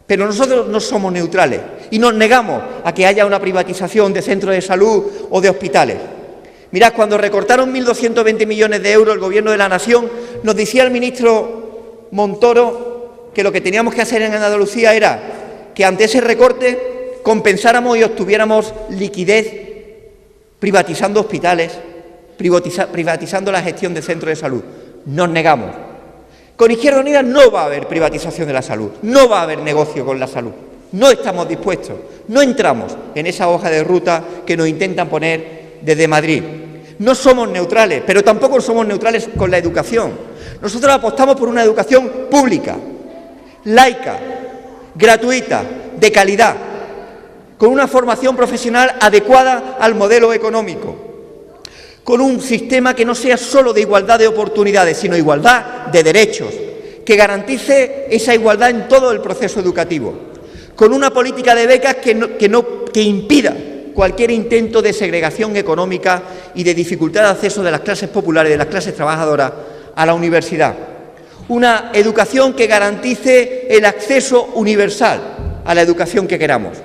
Pero nosotros no somos neutrales y nos negamos a que haya una privatización de centros de salud o de hospitales. Mirad, cuando recortaron 1.220 millones de euros el Gobierno de la Nación, nos decía el ministro Montoro que lo que teníamos que hacer en Andalucía era que ante ese recorte compensáramos y obtuviéramos liquidez privatizando hospitales, privatizando la gestión de centros de salud. Nos negamos. Con Izquierda Unida no va a haber privatización de la salud, no va a haber negocio con la salud. No estamos dispuestos, no entramos en esa hoja de ruta que nos intentan poner desde Madrid. No somos neutrales, pero tampoco somos neutrales con la educación. Nosotros apostamos por una educación pública, laica, gratuita, de calidad, con una formación profesional adecuada al modelo económico, con un sistema que no sea solo de igualdad de oportunidades, sino igualdad de derechos, que garantice esa igualdad en todo el proceso educativo, con una política de becas que impida cualquier intento de segregación económica y de dificultad de acceso de las clases populares, de las clases trabajadoras, a la universidad. Una educación que garantice el acceso universal a la educación que queramos.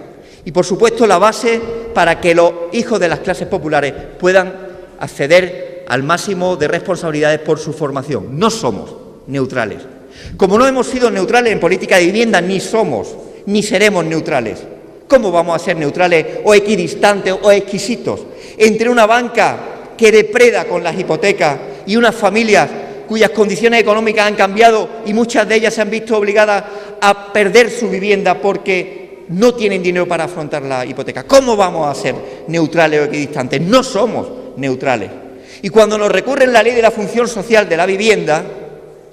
Y, por supuesto, la base para que los hijos de las clases populares puedan acceder al máximo de responsabilidades por su formación. No somos neutrales. Como no hemos sido neutrales en política de vivienda, ni somos, ni seremos neutrales. ¿Cómo vamos a ser neutrales o equidistantes o exquisitos entre una banca que depreda con las hipotecas y unas familias cuyas condiciones económicas han cambiado y muchas de ellas se han visto obligadas a perder su vivienda porque no tienen dinero para afrontar la hipoteca? ¿Cómo vamos a ser neutrales o equidistantes? No somos neutrales. Y cuando nos recurren la ley de la función social de la vivienda,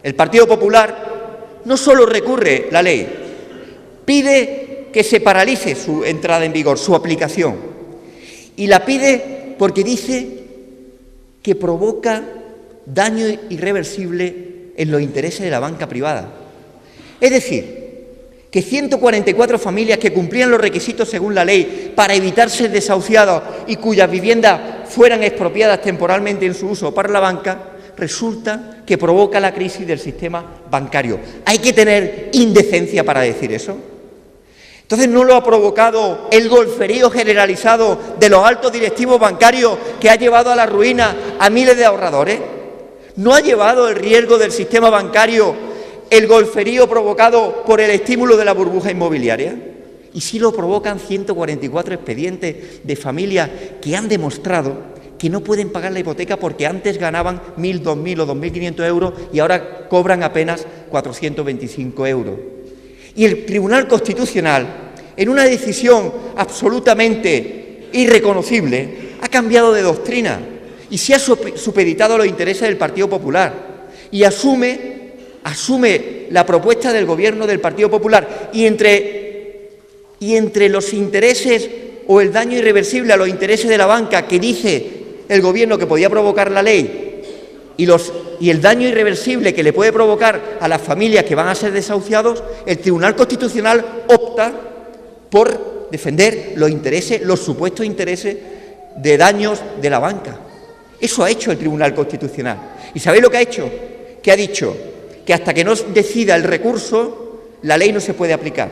el Partido Popular no solo recurre la ley, pide que se paralice su entrada en vigor, su aplicación. Y la pide porque dice que provoca daño irreversible en los intereses de la banca privada. Es decir, que 144 familias que cumplían los requisitos según la ley para evitar ser desahuciados y cuyas viviendas fueran expropiadas temporalmente en su uso para la banca, resulta que provoca la crisis del sistema bancario. ¿Hay que tener indecencia para decir eso? Entonces, ¿no lo ha provocado el golferío generalizado de los altos directivos bancarios que ha llevado a la ruina a miles de ahorradores? ¿No ha llevado el riesgo del sistema bancario el golferío provocado por el estímulo de la burbuja inmobiliaria? Y sí lo provocan 144 expedientes de familias que han demostrado que no pueden pagar la hipoteca porque antes ganaban 1.000, 2.000 o 2.500 euros y ahora cobran apenas 425 euros. Y el Tribunal Constitucional, en una decisión absolutamente irreconocible, ha cambiado de doctrina y se ha supeditado a los intereses del Partido Popular y asume la propuesta del Gobierno del Partido Popular y entre los intereses o el daño irreversible a los intereses de la banca que dice el Gobierno que podía provocar la ley y el daño irreversible que le puede provocar a las familias que van a ser desahuciados, el Tribunal Constitucional opta por defender los supuestos intereses de daños de la banca. Eso ha hecho el Tribunal Constitucional. ¿Y sabéis lo que ha hecho? Que ha dicho que hasta que no decida el recurso, la ley no se puede aplicar.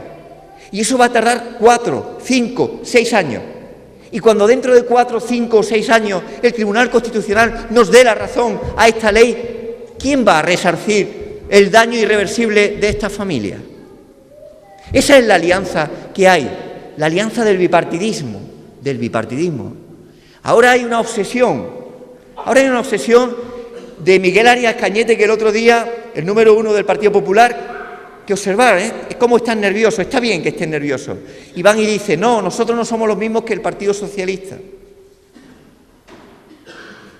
Y eso va a tardar 4, 5, 6 años. Y cuando dentro de 4, 5 o 6 años el Tribunal Constitucional nos dé la razón a esta ley, ¿quién va a resarcir el daño irreversible de estas familias? Esa es la alianza que hay, la alianza del bipartidismo, Ahora hay una obsesión de Miguel Arias Cañete, que el otro día, el número 1 del Partido Popular, que observar, es cómo están nerviosos, está bien que estén nerviosos. Y van y dicen, no, nosotros no somos los mismos que el Partido Socialista.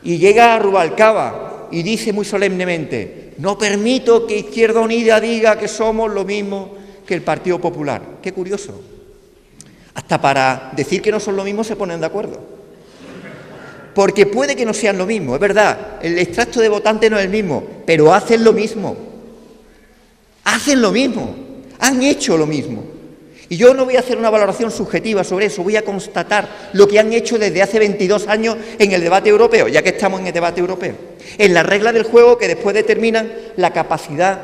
Y llega a Rubalcaba y dice muy solemnemente, no permito que Izquierda Unida diga que somos lo mismo que el Partido Popular. Qué curioso. Hasta para decir que no son lo mismo se ponen de acuerdo. Porque puede que no sean lo mismo, es verdad, el extracto de votante no es el mismo, pero hacen lo mismo. Hacen lo mismo, han hecho lo mismo. Y yo no voy a hacer una valoración subjetiva sobre eso, voy a constatar lo que han hecho desde hace 22 años en el debate europeo, ya que estamos en el debate europeo. En las reglas del juego que después determinan la capacidad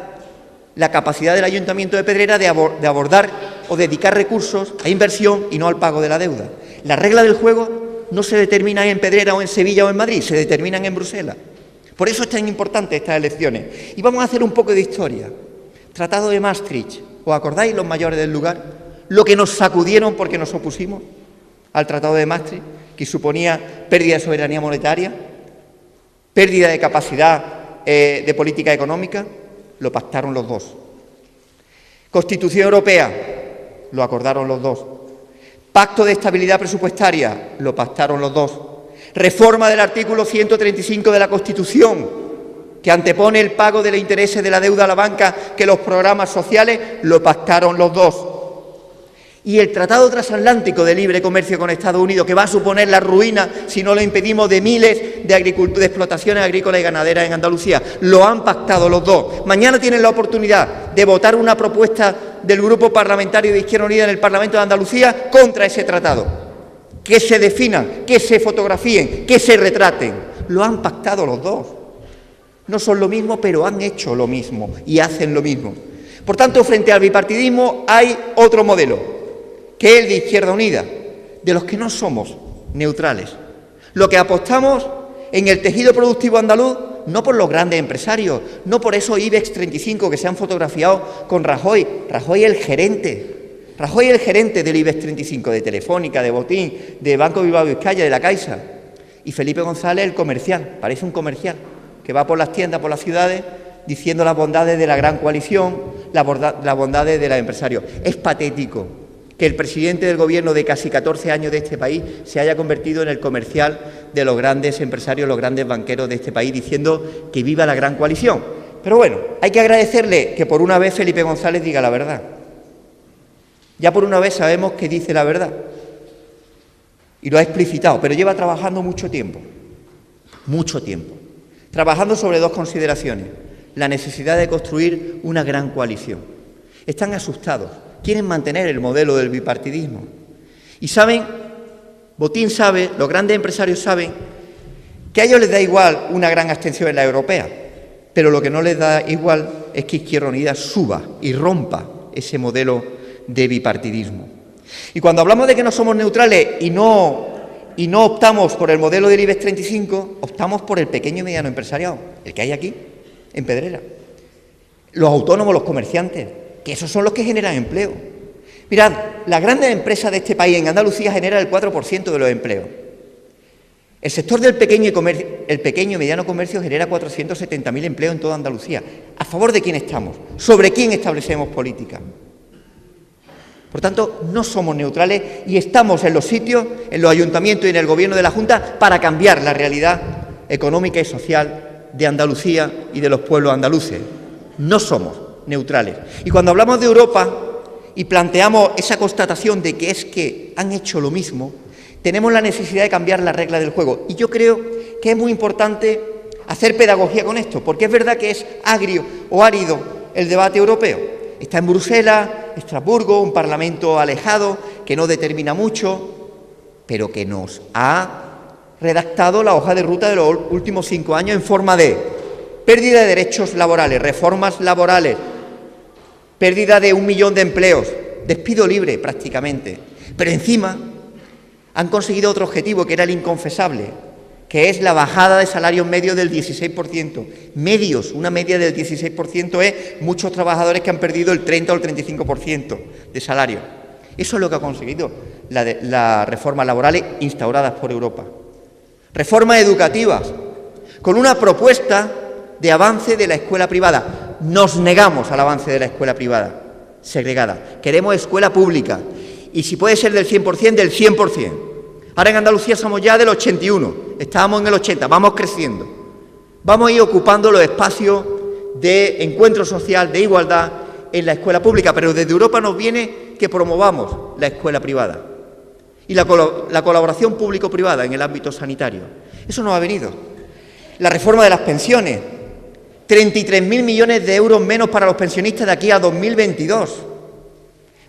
del Ayuntamiento de Pedrera de abordar o dedicar recursos a inversión y no al pago de la deuda. Las reglas del juego no se determinan en Pedrera o en Sevilla o en Madrid, se determinan en Bruselas. Por eso es tan importante estas elecciones. Y vamos a hacer un poco de historia. Tratado de Maastricht, ¿os acordáis los mayores del lugar? Lo que nos sacudieron porque nos opusimos al Tratado de Maastricht, que suponía pérdida de soberanía monetaria, pérdida de capacidad de política económica, lo pactaron los dos. Constitución Europea, lo acordaron los dos. Pacto de estabilidad presupuestaria, lo pactaron los dos. Reforma del artículo 135 de la Constitución, que antepone el pago de los intereses de la deuda a la banca que los programas sociales, lo pactaron los dos. Y el Tratado Transatlántico de Libre Comercio con Estados Unidos, que va a suponer la ruina, si no lo impedimos, de miles de explotaciones agrícolas y ganaderas en Andalucía, lo han pactado los dos. Mañana tienen la oportunidad de votar una propuesta del Grupo Parlamentario de Izquierda Unida en el Parlamento de Andalucía contra ese tratado. Que se definan, que se fotografíen, que se retraten. Lo han pactado los dos. No son lo mismo, pero han hecho lo mismo y hacen lo mismo. Por tanto, frente al bipartidismo hay otro modelo, que es el de Izquierda Unida, de los que no somos neutrales. Lo que apostamos en el tejido productivo andaluz, no por los grandes empresarios, no por esos IBEX 35 que se han fotografiado con Rajoy. Rajoy es el gerente del IBEX 35, de Telefónica, de Botín, de Banco Bilbao Vizcaya, de la Caixa. Y Felipe González, el comercial, parece un comercial, que va por las tiendas, por las ciudades, diciendo las bondades de la gran coalición, las bondades de los empresarios. Es patético que el presidente del Gobierno de casi 14 años de este país se haya convertido en el comercial de los grandes empresarios, los grandes banqueros de este país, diciendo que viva la gran coalición. Pero bueno, hay que agradecerle que por una vez Felipe González diga la verdad. Ya por una vez sabemos que dice la verdad. Y lo ha explicitado, pero lleva trabajando mucho tiempo. Trabajando sobre dos consideraciones. La necesidad de construir una gran coalición. Están asustados, quieren mantener el modelo del bipartidismo. Y saben, Botín sabe, los grandes empresarios saben, que a ellos les da igual una gran abstención en la europea, pero lo que no les da igual es que Izquierda Unida suba y rompa ese modelo de bipartidismo. Y cuando hablamos de que no somos neutrales y no optamos por el modelo del IBEX 35, optamos por el pequeño y mediano empresariado, el que hay aquí, en Pedrera. Los autónomos, los comerciantes, que esos son los que generan empleo. Mirad, las grandes empresas de este país en Andalucía generan el 4% de los empleos. El sector del pequeño y mediano comercio genera 470.000 empleos en toda Andalucía. ¿A favor de quién estamos? ¿Sobre quién establecemos política? Por tanto, no somos neutrales y estamos en los sitios, en los ayuntamientos y en el gobierno de la Junta para cambiar la realidad económica y social de Andalucía y de los pueblos andaluces. No somos neutrales. Y cuando hablamos de Europa y planteamos esa constatación de que es que han hecho lo mismo, tenemos la necesidad de cambiar las reglas del juego. Y yo creo que es muy importante hacer pedagogía con esto, porque es verdad que es agrio o árido el debate europeo. Está en Bruselas, Estrasburgo, un parlamento alejado que no determina mucho, pero que nos ha redactado la hoja de ruta de los últimos 5 años en forma de pérdida de derechos laborales, reformas laborales, pérdida de 1 millón de empleos, despido libre prácticamente. Pero encima han conseguido otro objetivo que era el inconfesable, que es la bajada de salarios medios del 16%. Medios, una media del 16% es muchos trabajadores que han perdido el 30 o el 35% de salario. Eso es lo que ha conseguido las reformas laborales instauradas por Europa. Reformas educativas, con una propuesta de avance de la escuela privada. Nos negamos al avance de la escuela privada segregada. Queremos escuela pública y si puede ser del 100%, del 100%. Ahora en Andalucía somos ya del 81, estábamos en el 80, vamos creciendo. Vamos a ir ocupando los espacios de encuentro social, de igualdad en la escuela pública, pero desde Europa nos viene que promovamos la escuela privada y la colaboración público-privada en el ámbito sanitario. Eso nos ha venido. La reforma de las pensiones, 33.000 millones de euros menos para los pensionistas de aquí a 2022,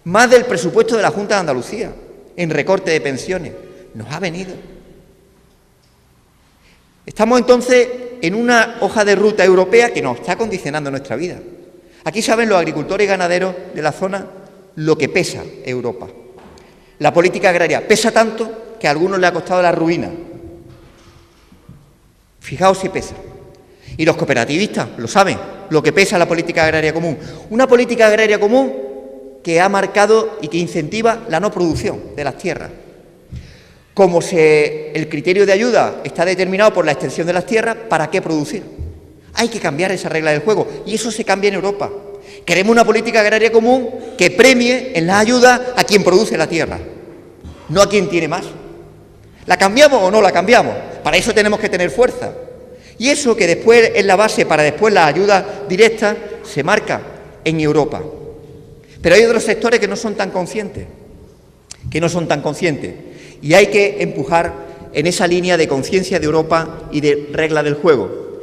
más del presupuesto de la Junta de Andalucía en recorte de pensiones. Nos ha venido. Estamos entonces en una hoja de ruta europea que nos está condicionando nuestra vida. Aquí saben los agricultores y ganaderos de la zona lo que pesa Europa. La política agraria pesa tanto que a algunos le ha costado la ruina. Fijaos si pesa. Y los cooperativistas lo saben, lo que pesa la política agraria común. Una política agraria común que ha marcado y que incentiva la no producción de las tierras. Como el criterio de ayuda está determinado por la extensión de las tierras, ¿para qué producir? Hay que cambiar esa regla del juego y eso se cambia en Europa. Queremos una política agraria común que premie en las ayudas a quien produce la tierra, no a quien tiene más. ¿La cambiamos o no la cambiamos? Para eso tenemos que tener fuerza. Y eso que después es la base para después las ayudas directas se marca en Europa. Pero hay otros sectores que no son tan conscientes, y hay que empujar en esa línea de conciencia de Europa y de regla del juego.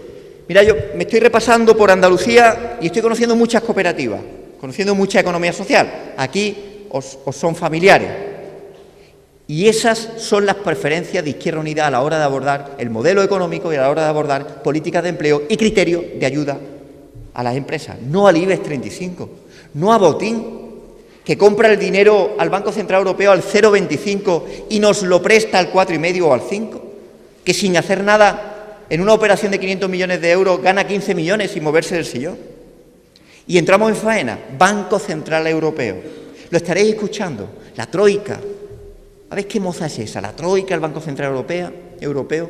Mira, yo me estoy repasando por Andalucía y estoy conociendo muchas cooperativas, conociendo mucha economía social. Aquí os son familiares. Y esas son las preferencias de Izquierda Unida a la hora de abordar el modelo económico y a la hora de abordar políticas de empleo y criterios de ayuda a las empresas. No al IBEX 35, no a Botín, que compra el dinero al Banco Central Europeo al 0,25 y nos lo presta al 4,5 o al 5, que sin hacer nada en una operación de 500 millones de euros gana 15 millones sin moverse del sillón. Y entramos en faena, Banco Central Europeo. Lo estaréis escuchando, la Troika. ¿Sabéis qué moza es esa? La Troika, el Banco Central Europeo.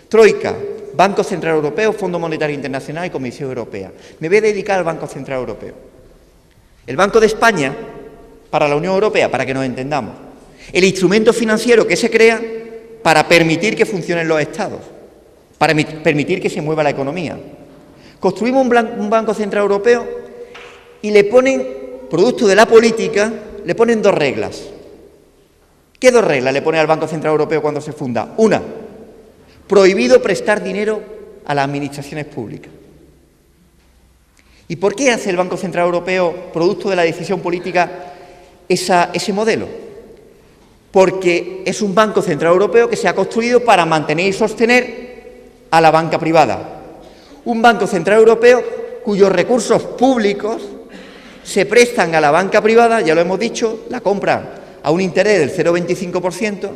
Troika, Banco Central Europeo, Fondo Monetario Internacional y Comisión Europea. Me voy a dedicar al Banco Central Europeo. El Banco de España, para la Unión Europea, para que nos entendamos. El instrumento financiero que se crea para permitir que funcionen los Estados, para permitir que se mueva la economía. Construimos un Banco Central Europeo y le ponen, producto de la política, le ponen 2 reglas. ¿Qué 2 reglas le pone al Banco Central Europeo cuando se funda? Una, prohibido prestar dinero a las administraciones públicas. ¿Y por qué hace el Banco Central Europeo, producto de la decisión política, ese modelo? Porque es un Banco Central Europeo que se ha construido para mantener y sostener a la banca privada. Un Banco Central Europeo cuyos recursos públicos se prestan a la banca privada, ya lo hemos dicho, la compran a un interés del 0,25%,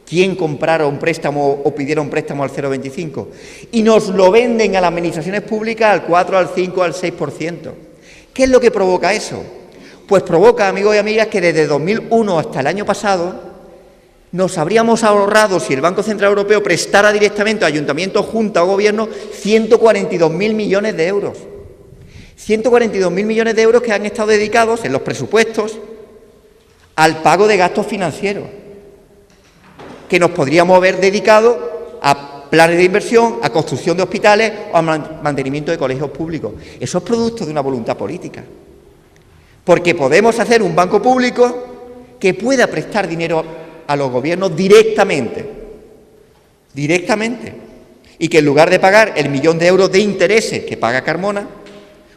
¿quién comprara un préstamo o pidiera un préstamo al 0,25%? Y nos lo venden a las administraciones públicas al 4, al 5, al 6%. ¿Qué es lo que provoca eso? Pues provoca, amigos y amigas, que desde 2001 hasta el año pasado nos habríamos ahorrado, si el Banco Central Europeo prestara directamente a ayuntamientos, junta o gobierno, 142.000 millones de euros. 142.000 millones de euros que han estado dedicados en los presupuestos al pago de gastos financieros, que nos podríamos haber dedicado a planes de inversión, a construcción de hospitales o a mantenimiento de colegios públicos. Eso es producto de una voluntad política. Porque podemos hacer un banco público que pueda prestar dinero a los gobiernos directamente, y que en lugar de pagar el 1.000.000 de euros de intereses que paga Carmona,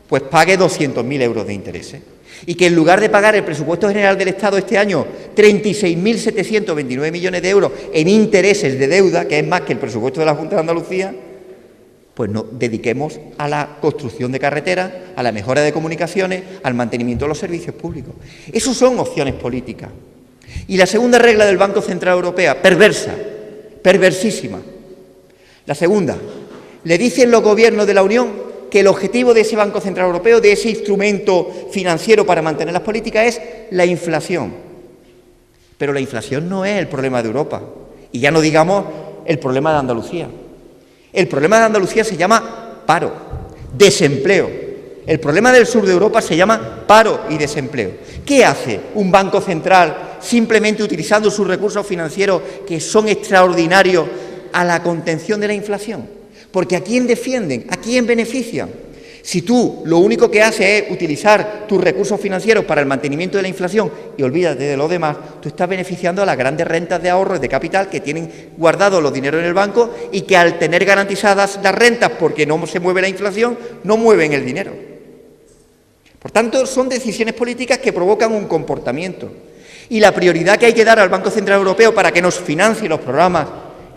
pues pague 200.000 euros de intereses. Y que en lugar de pagar el presupuesto general del Estado este año 36.729 millones de euros en intereses de deuda, que es más que el presupuesto de la Junta de Andalucía, pues nos dediquemos a la construcción de carreteras, a la mejora de comunicaciones, al mantenimiento de los servicios públicos. Esas son opciones políticas. Y la segunda regla del Banco Central Europeo, perversa, perversísima. La segunda, le dicen los gobiernos de la Unión que el objetivo de ese Banco Central Europeo, de ese instrumento financiero para mantener las políticas, es la inflación. Pero la inflación no es el problema de Europa, y ya no digamos el problema de Andalucía. El problema de Andalucía se llama paro, desempleo. El problema del sur de Europa se llama paro y desempleo. ¿Qué hace un banco central simplemente utilizando sus recursos financieros, que son extraordinarios, a la contención de la inflación? Porque ¿a quién defienden? ¿A quién benefician? Si tú lo único que haces es utilizar tus recursos financieros para el mantenimiento de la inflación y olvídate de lo demás, tú estás beneficiando a las grandes rentas de ahorro y de capital que tienen guardados los dineros en el banco y que al tener garantizadas las rentas porque no se mueve la inflación, no mueven el dinero. Por tanto, son decisiones políticas que provocan un comportamiento. Y la prioridad que hay que dar al Banco Central Europeo para que nos financie los programas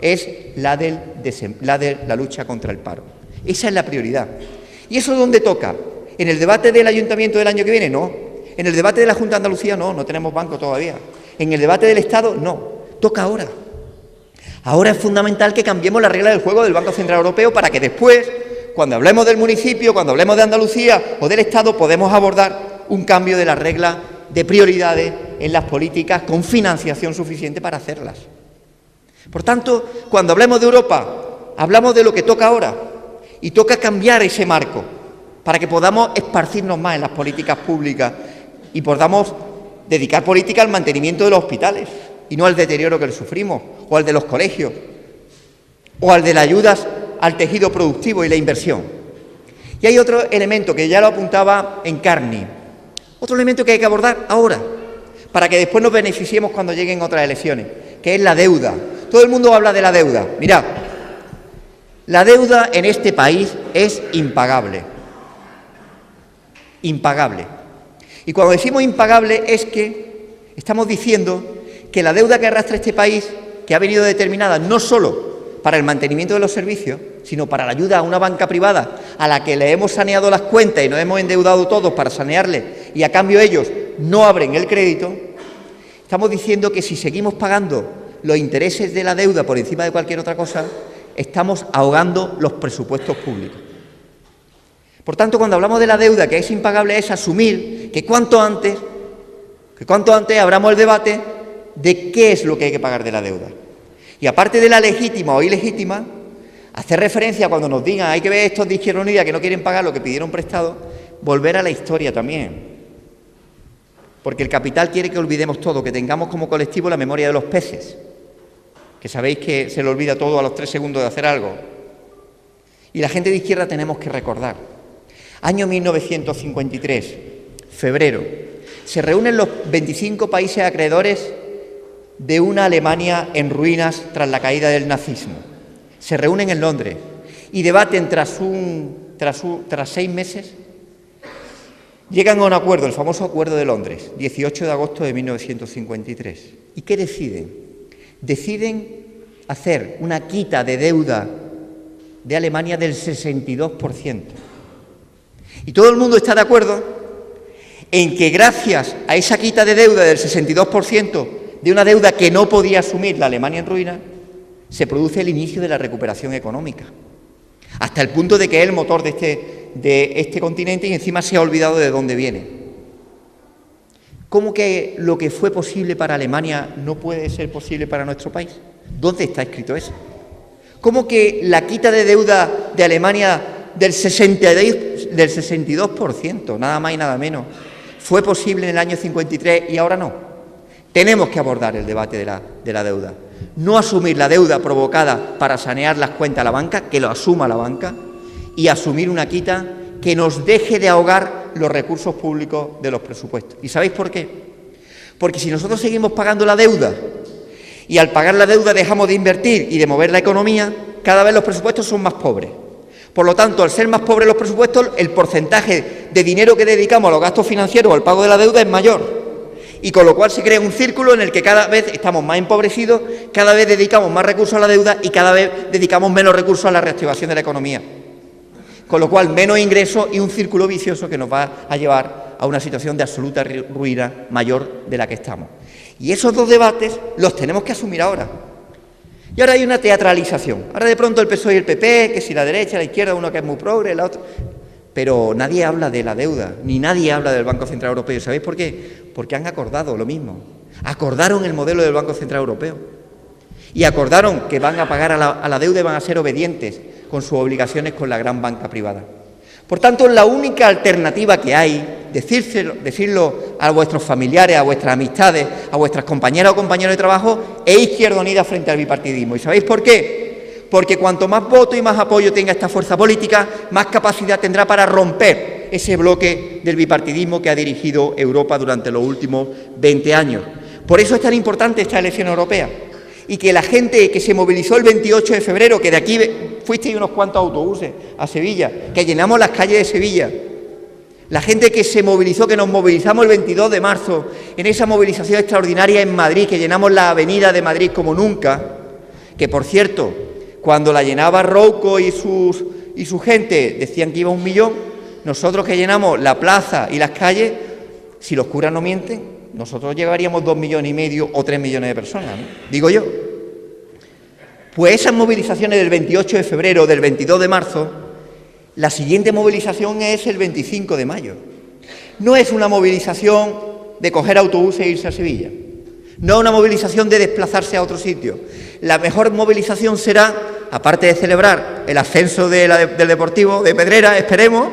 es la de la lucha contra el paro. Esa es la prioridad. ¿Y eso dónde toca? ¿En el debate del Ayuntamiento del año que viene? No. ¿En el debate de la Junta de Andalucía? No, no tenemos banco todavía. ¿En el debate del Estado? No. Toca ahora. Ahora es fundamental que cambiemos la regla del juego del Banco Central Europeo para que después, cuando hablemos del municipio, cuando hablemos de Andalucía o del Estado, podemos abordar un cambio de la regla de prioridades en las políticas con financiación suficiente para hacerlas. Por tanto, cuando hablemos de Europa, hablamos de lo que toca ahora y toca cambiar ese marco para que podamos esparcirnos más en las políticas públicas y podamos dedicar política al mantenimiento de los hospitales y no al deterioro que le sufrimos, o al de los colegios, o al de las ayudas al tejido productivo y la inversión. Y hay otro elemento que ya lo apuntaba Encarni, otro elemento que hay que abordar ahora, para que después nos beneficiemos cuando lleguen otras elecciones, que es la deuda. Todo el mundo habla de la deuda. Mirad, la deuda en este país es impagable. Impagable. Y cuando decimos impagable es que estamos diciendo que la deuda que arrastra este país, que ha venido determinada no solo para el mantenimiento de los servicios, sino para la ayuda a una banca privada a la que le hemos saneado las cuentas y nos hemos endeudado todos para sanearle y a cambio ellos no abren el crédito, estamos diciendo que si seguimos pagando los intereses de la deuda por encima de cualquier otra cosa, estamos ahogando los presupuestos públicos. Por tanto, cuando hablamos de la deuda que es impagable, es asumir que cuanto antes abramos el debate de qué es lo que hay que pagar de la deuda. Y aparte de la legítima o ilegítima, hacer referencia cuando nos digan hay que ver estos de Izquierda Unida que no quieren pagar lo que pidieron prestado, volver a la historia también. Porque el capital quiere que olvidemos todo, que tengamos como colectivo la memoria de los peces, que sabéis que se le olvida todo a los 3 segundos de hacer algo. Y la gente de izquierda tenemos que recordar. Año 1953, febrero, se reúnen los 25 países acreedores de una Alemania en ruinas tras la caída del nazismo. Se reúnen en Londres y debaten tras 6 meses, llegan a un acuerdo, el famoso Acuerdo de Londres, 18 de agosto de 1953. ¿Y qué deciden? Deciden hacer una quita de deuda de Alemania del 62%. Y todo el mundo está de acuerdo en que gracias a esa quita de deuda del 62%, de una deuda que no podía asumir la Alemania en ruina, se produce el inicio de la recuperación económica, hasta el punto de que es el motor de este continente y encima se ha olvidado de dónde viene. ¿Cómo que lo que fue posible para Alemania no puede ser posible para nuestro país? ¿Dónde está escrito eso? ¿Cómo que la quita de deuda de Alemania del 62%, nada más y nada menos, fue posible en el año 53 y ahora no? Tenemos que abordar el debate de la deuda. No asumir la deuda provocada para sanear las cuentas a la banca, que lo asuma la banca, y asumir una quita que nos deje de ahogar los recursos públicos de los presupuestos. ¿Y sabéis por qué? Porque si nosotros seguimos pagando la deuda y al pagar la deuda dejamos de invertir y de mover la economía, cada vez los presupuestos son más pobres. Por lo tanto, al ser más pobres los presupuestos, el porcentaje de dinero que dedicamos a los gastos financieros o al pago de la deuda es mayor. Y con lo cual se crea un círculo en el que cada vez estamos más empobrecidos, cada vez dedicamos más recursos a la deuda y cada vez dedicamos menos recursos a la reactivación de la economía. Con lo cual, menos ingresos y un círculo vicioso que nos va a llevar a una situación de absoluta ruina mayor de la que estamos. Y esos dos debates los tenemos que asumir ahora. Y ahora hay una teatralización. Ahora de pronto el PSOE y el PP, que si la derecha, la izquierda, uno que es muy progre, la otra... Pero nadie habla de la deuda, ni nadie habla del Banco Central Europeo. ¿Sabéis por qué? Porque han acordado lo mismo. Acordaron el modelo del Banco Central Europeo. Y acordaron que van a pagar a la deuda y van a ser obedientes con sus obligaciones con la gran banca privada. Por tanto, la única alternativa que hay, decirlo a vuestros familiares, a vuestras amistades, a vuestras compañeras o compañeros de trabajo, es Izquierda Unida frente al bipartidismo. ¿Y sabéis por qué? Porque cuanto más voto y más apoyo tenga esta fuerza política, más capacidad tendrá para romper ese bloque del bipartidismo que ha dirigido Europa durante los últimos 20 años. Por eso es tan importante esta elección europea. Y que la gente que se movilizó el 28 de febrero, que de aquí fuisteis unos cuantos autobuses a Sevilla, que llenamos las calles de Sevilla, la gente que se movilizó, que nos movilizamos el 22 de marzo, en esa movilización extraordinaria en Madrid, que llenamos la avenida de Madrid como nunca, que por cierto, cuando la llenaba Rouco y su gente decían que iba 1 millón, nosotros que llenamos la plaza y las calles, si los curas no mienten, nosotros llegaríamos 2,5 millones o 3 millones de personas, ¿no? Digo yo. Pues esas movilizaciones del 28 de febrero, del 22 de marzo, la siguiente movilización es el 25 de mayo. No es una movilización de coger autobuses e irse a Sevilla. No es una movilización de desplazarse a otro sitio. La mejor movilización será, aparte de celebrar el ascenso del Deportivo de Pedrera, esperemos,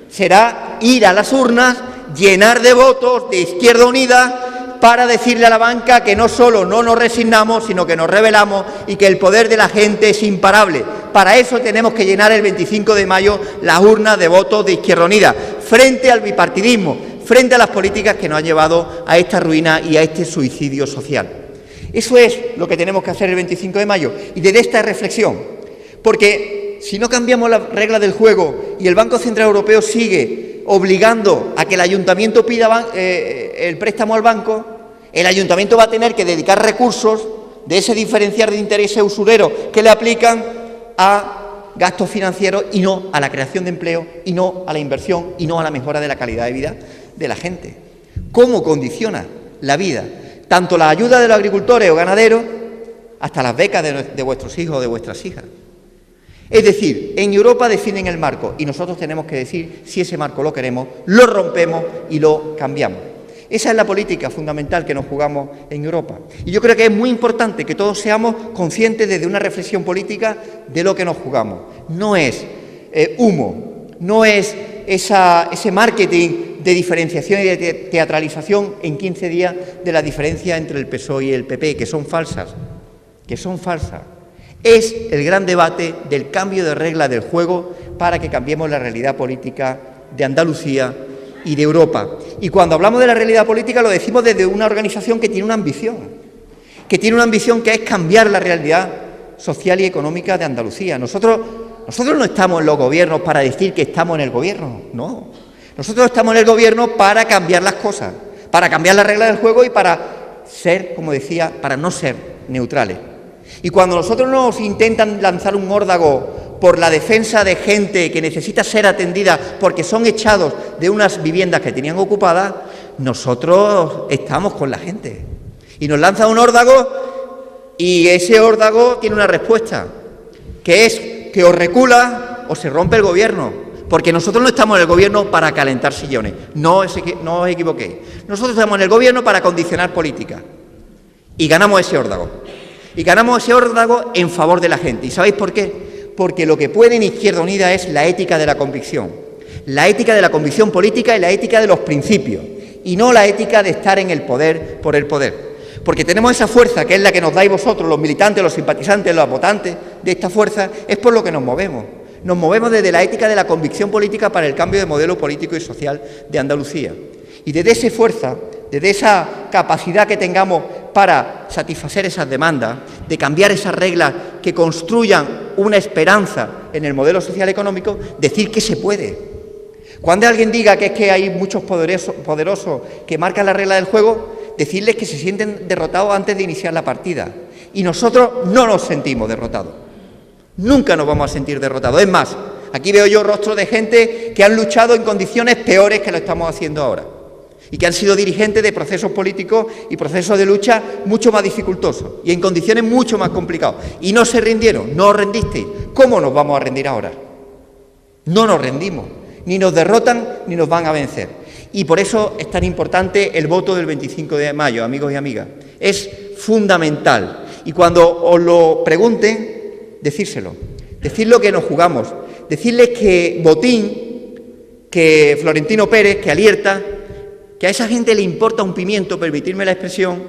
será ir a las urnas, llenar de votos de Izquierda Unida para decirle a la banca que no solo no nos resignamos, sino que nos rebelamos y que el poder de la gente es imparable. Para eso tenemos que llenar el 25 de mayo las urnas de votos de Izquierda Unida, frente al bipartidismo, frente a las políticas que nos han llevado a esta ruina y a este suicidio social. Eso es lo que tenemos que hacer el 25 de mayo y desde esta reflexión, porque si no cambiamos las reglas del juego y el Banco Central Europeo sigue obligando a que el ayuntamiento pida el préstamo al banco, el ayuntamiento va a tener que dedicar recursos de ese diferencial de intereses usureros que le aplican a gastos financieros y no a la creación de empleo y no a la inversión y no a la mejora de la calidad de vida de la gente. ¿Cómo condiciona la vida? Tanto la ayuda de los agricultores o ganaderos hasta las becas de vuestros hijos o de vuestras hijas. Es decir, en Europa definen el marco y nosotros tenemos que decir si ese marco lo queremos, lo rompemos y lo cambiamos. Esa es la política fundamental que nos jugamos en Europa. Y yo creo que es muy importante que todos seamos conscientes desde una reflexión política de lo que nos jugamos. No es humo, no es ese marketing de diferenciación y de teatralización en 15 días de la diferencia entre el PSOE y el PP, que son falsas, Es el gran debate del cambio de reglas del juego para que cambiemos la realidad política de Andalucía y de Europa. Y cuando hablamos de la realidad política lo decimos desde una organización que tiene una ambición, que es cambiar la realidad social y económica de Andalucía. Nosotros no estamos en los gobiernos para decir que estamos en el gobierno, no. Nosotros estamos en el gobierno para cambiar las cosas, para cambiar las reglas del juego y para ser, como decía, para no ser neutrales. Y cuando nosotros nos intentan lanzar un órdago por la defensa de gente que necesita ser atendida porque son echados de unas viviendas que tenían ocupadas, nosotros estamos con la gente. Y nos lanza un órdago y ese órdago tiene una respuesta, que es que o recula o se rompe el gobierno, porque nosotros no estamos en el gobierno para calentar sillones, no os equivoquéis. Nosotros estamos en el gobierno para condicionar política y ganamos ese órdago. Y ganamos ese órdago en favor de la gente. ¿Y sabéis por qué? Porque lo que puede en Izquierda Unida es la ética de la convicción. La ética de la convicción política y la ética de los principios. Y no la ética de estar en el poder por el poder. Porque tenemos esa fuerza, que es la que nos dais vosotros, los militantes, los simpatizantes, los votantes de esta fuerza, es por lo que nos movemos. Nos movemos desde la ética de la convicción política para el cambio de modelo político y social de Andalucía. Y desde esa fuerza, desde esa capacidad que tengamos para satisfacer esas demandas, de cambiar esas reglas que construyan una esperanza en el modelo social económico, decir que se puede. Cuando alguien diga que es que hay muchos poderosos que marcan la regla del juego, decirles que se sienten derrotados antes de iniciar la partida. Y nosotros no nos sentimos derrotados. Nunca nos vamos a sentir derrotados. Es más, aquí veo yo rostros de gente que han luchado en condiciones peores que lo estamos haciendo ahora. Y que han sido dirigentes de procesos políticos y procesos de lucha mucho más dificultosos y en condiciones mucho más complicadas. Y no se rindieron, no os rendisteis. ¿Cómo nos vamos a rendir ahora? No nos rendimos. Ni nos derrotan ni nos van a vencer. Y por eso es tan importante el voto del 25 de mayo, amigos y amigas. Es fundamental. Y cuando os lo pregunten, decírselo. Decir lo que nos jugamos. Decirles que Botín, que Florentino Pérez, que Alierta, que a esa gente le importa un pimiento, permitirme la expresión,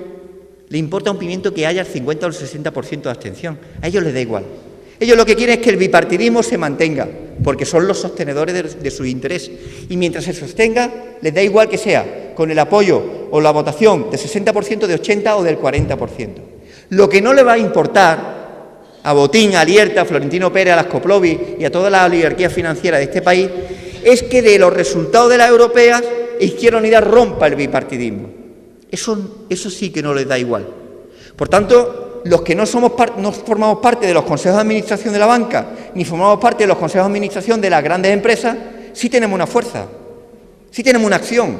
le importa un pimiento que haya el 50 o el 60% de abstención. A ellos les da igual. Ellos lo que quieren es que el bipartidismo se mantenga, porque son los sostenedores de sus intereses. Y mientras se sostenga, les da igual que sea con el apoyo o la votación de 60%, de 80% o del 40%. Lo que no le va a importar a Botín, a Alierta, a Florentino Pérez, a las Coplovi y a toda la oligarquía financiera de este país es que de los resultados de las europeas Izquierda Unida rompa el bipartidismo. Eso sí que no les da igual. Por tanto, los que no formamos parte de los consejos de administración de la banca, ni formamos parte de los consejos de administración de las grandes empresas, sí tenemos una fuerza, sí tenemos una acción,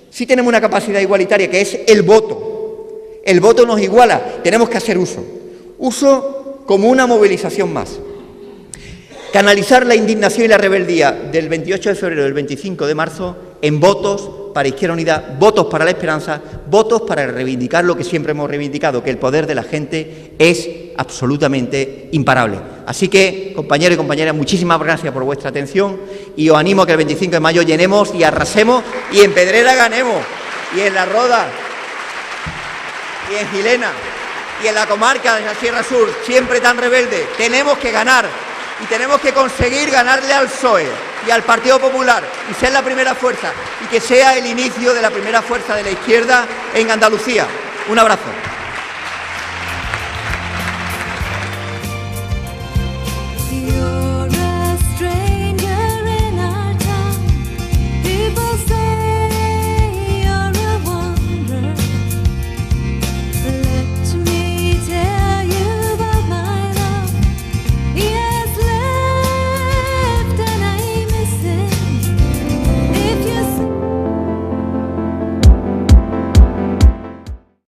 sí tenemos una capacidad igualitaria, que es el voto. El voto nos iguala, tenemos que hacer uso como una movilización más. Canalizar la indignación y la rebeldía del 28 de febrero y del 25 de marzo en votos para Izquierda Unida, votos para la esperanza, votos para reivindicar lo que siempre hemos reivindicado, que el poder de la gente es absolutamente imparable. Así que, compañeros y compañeras, muchísimas gracias por vuestra atención y os animo a que el 25 de mayo llenemos y arrasemos y en Pedrera ganemos, y en La Roda, y en Gilena, y en la comarca de la Sierra Sur, siempre tan rebelde. Tenemos que ganar. Y tenemos que conseguir ganarle al PSOE y al Partido Popular y ser la primera fuerza y que sea el inicio de la primera fuerza de la izquierda en Andalucía. Un abrazo.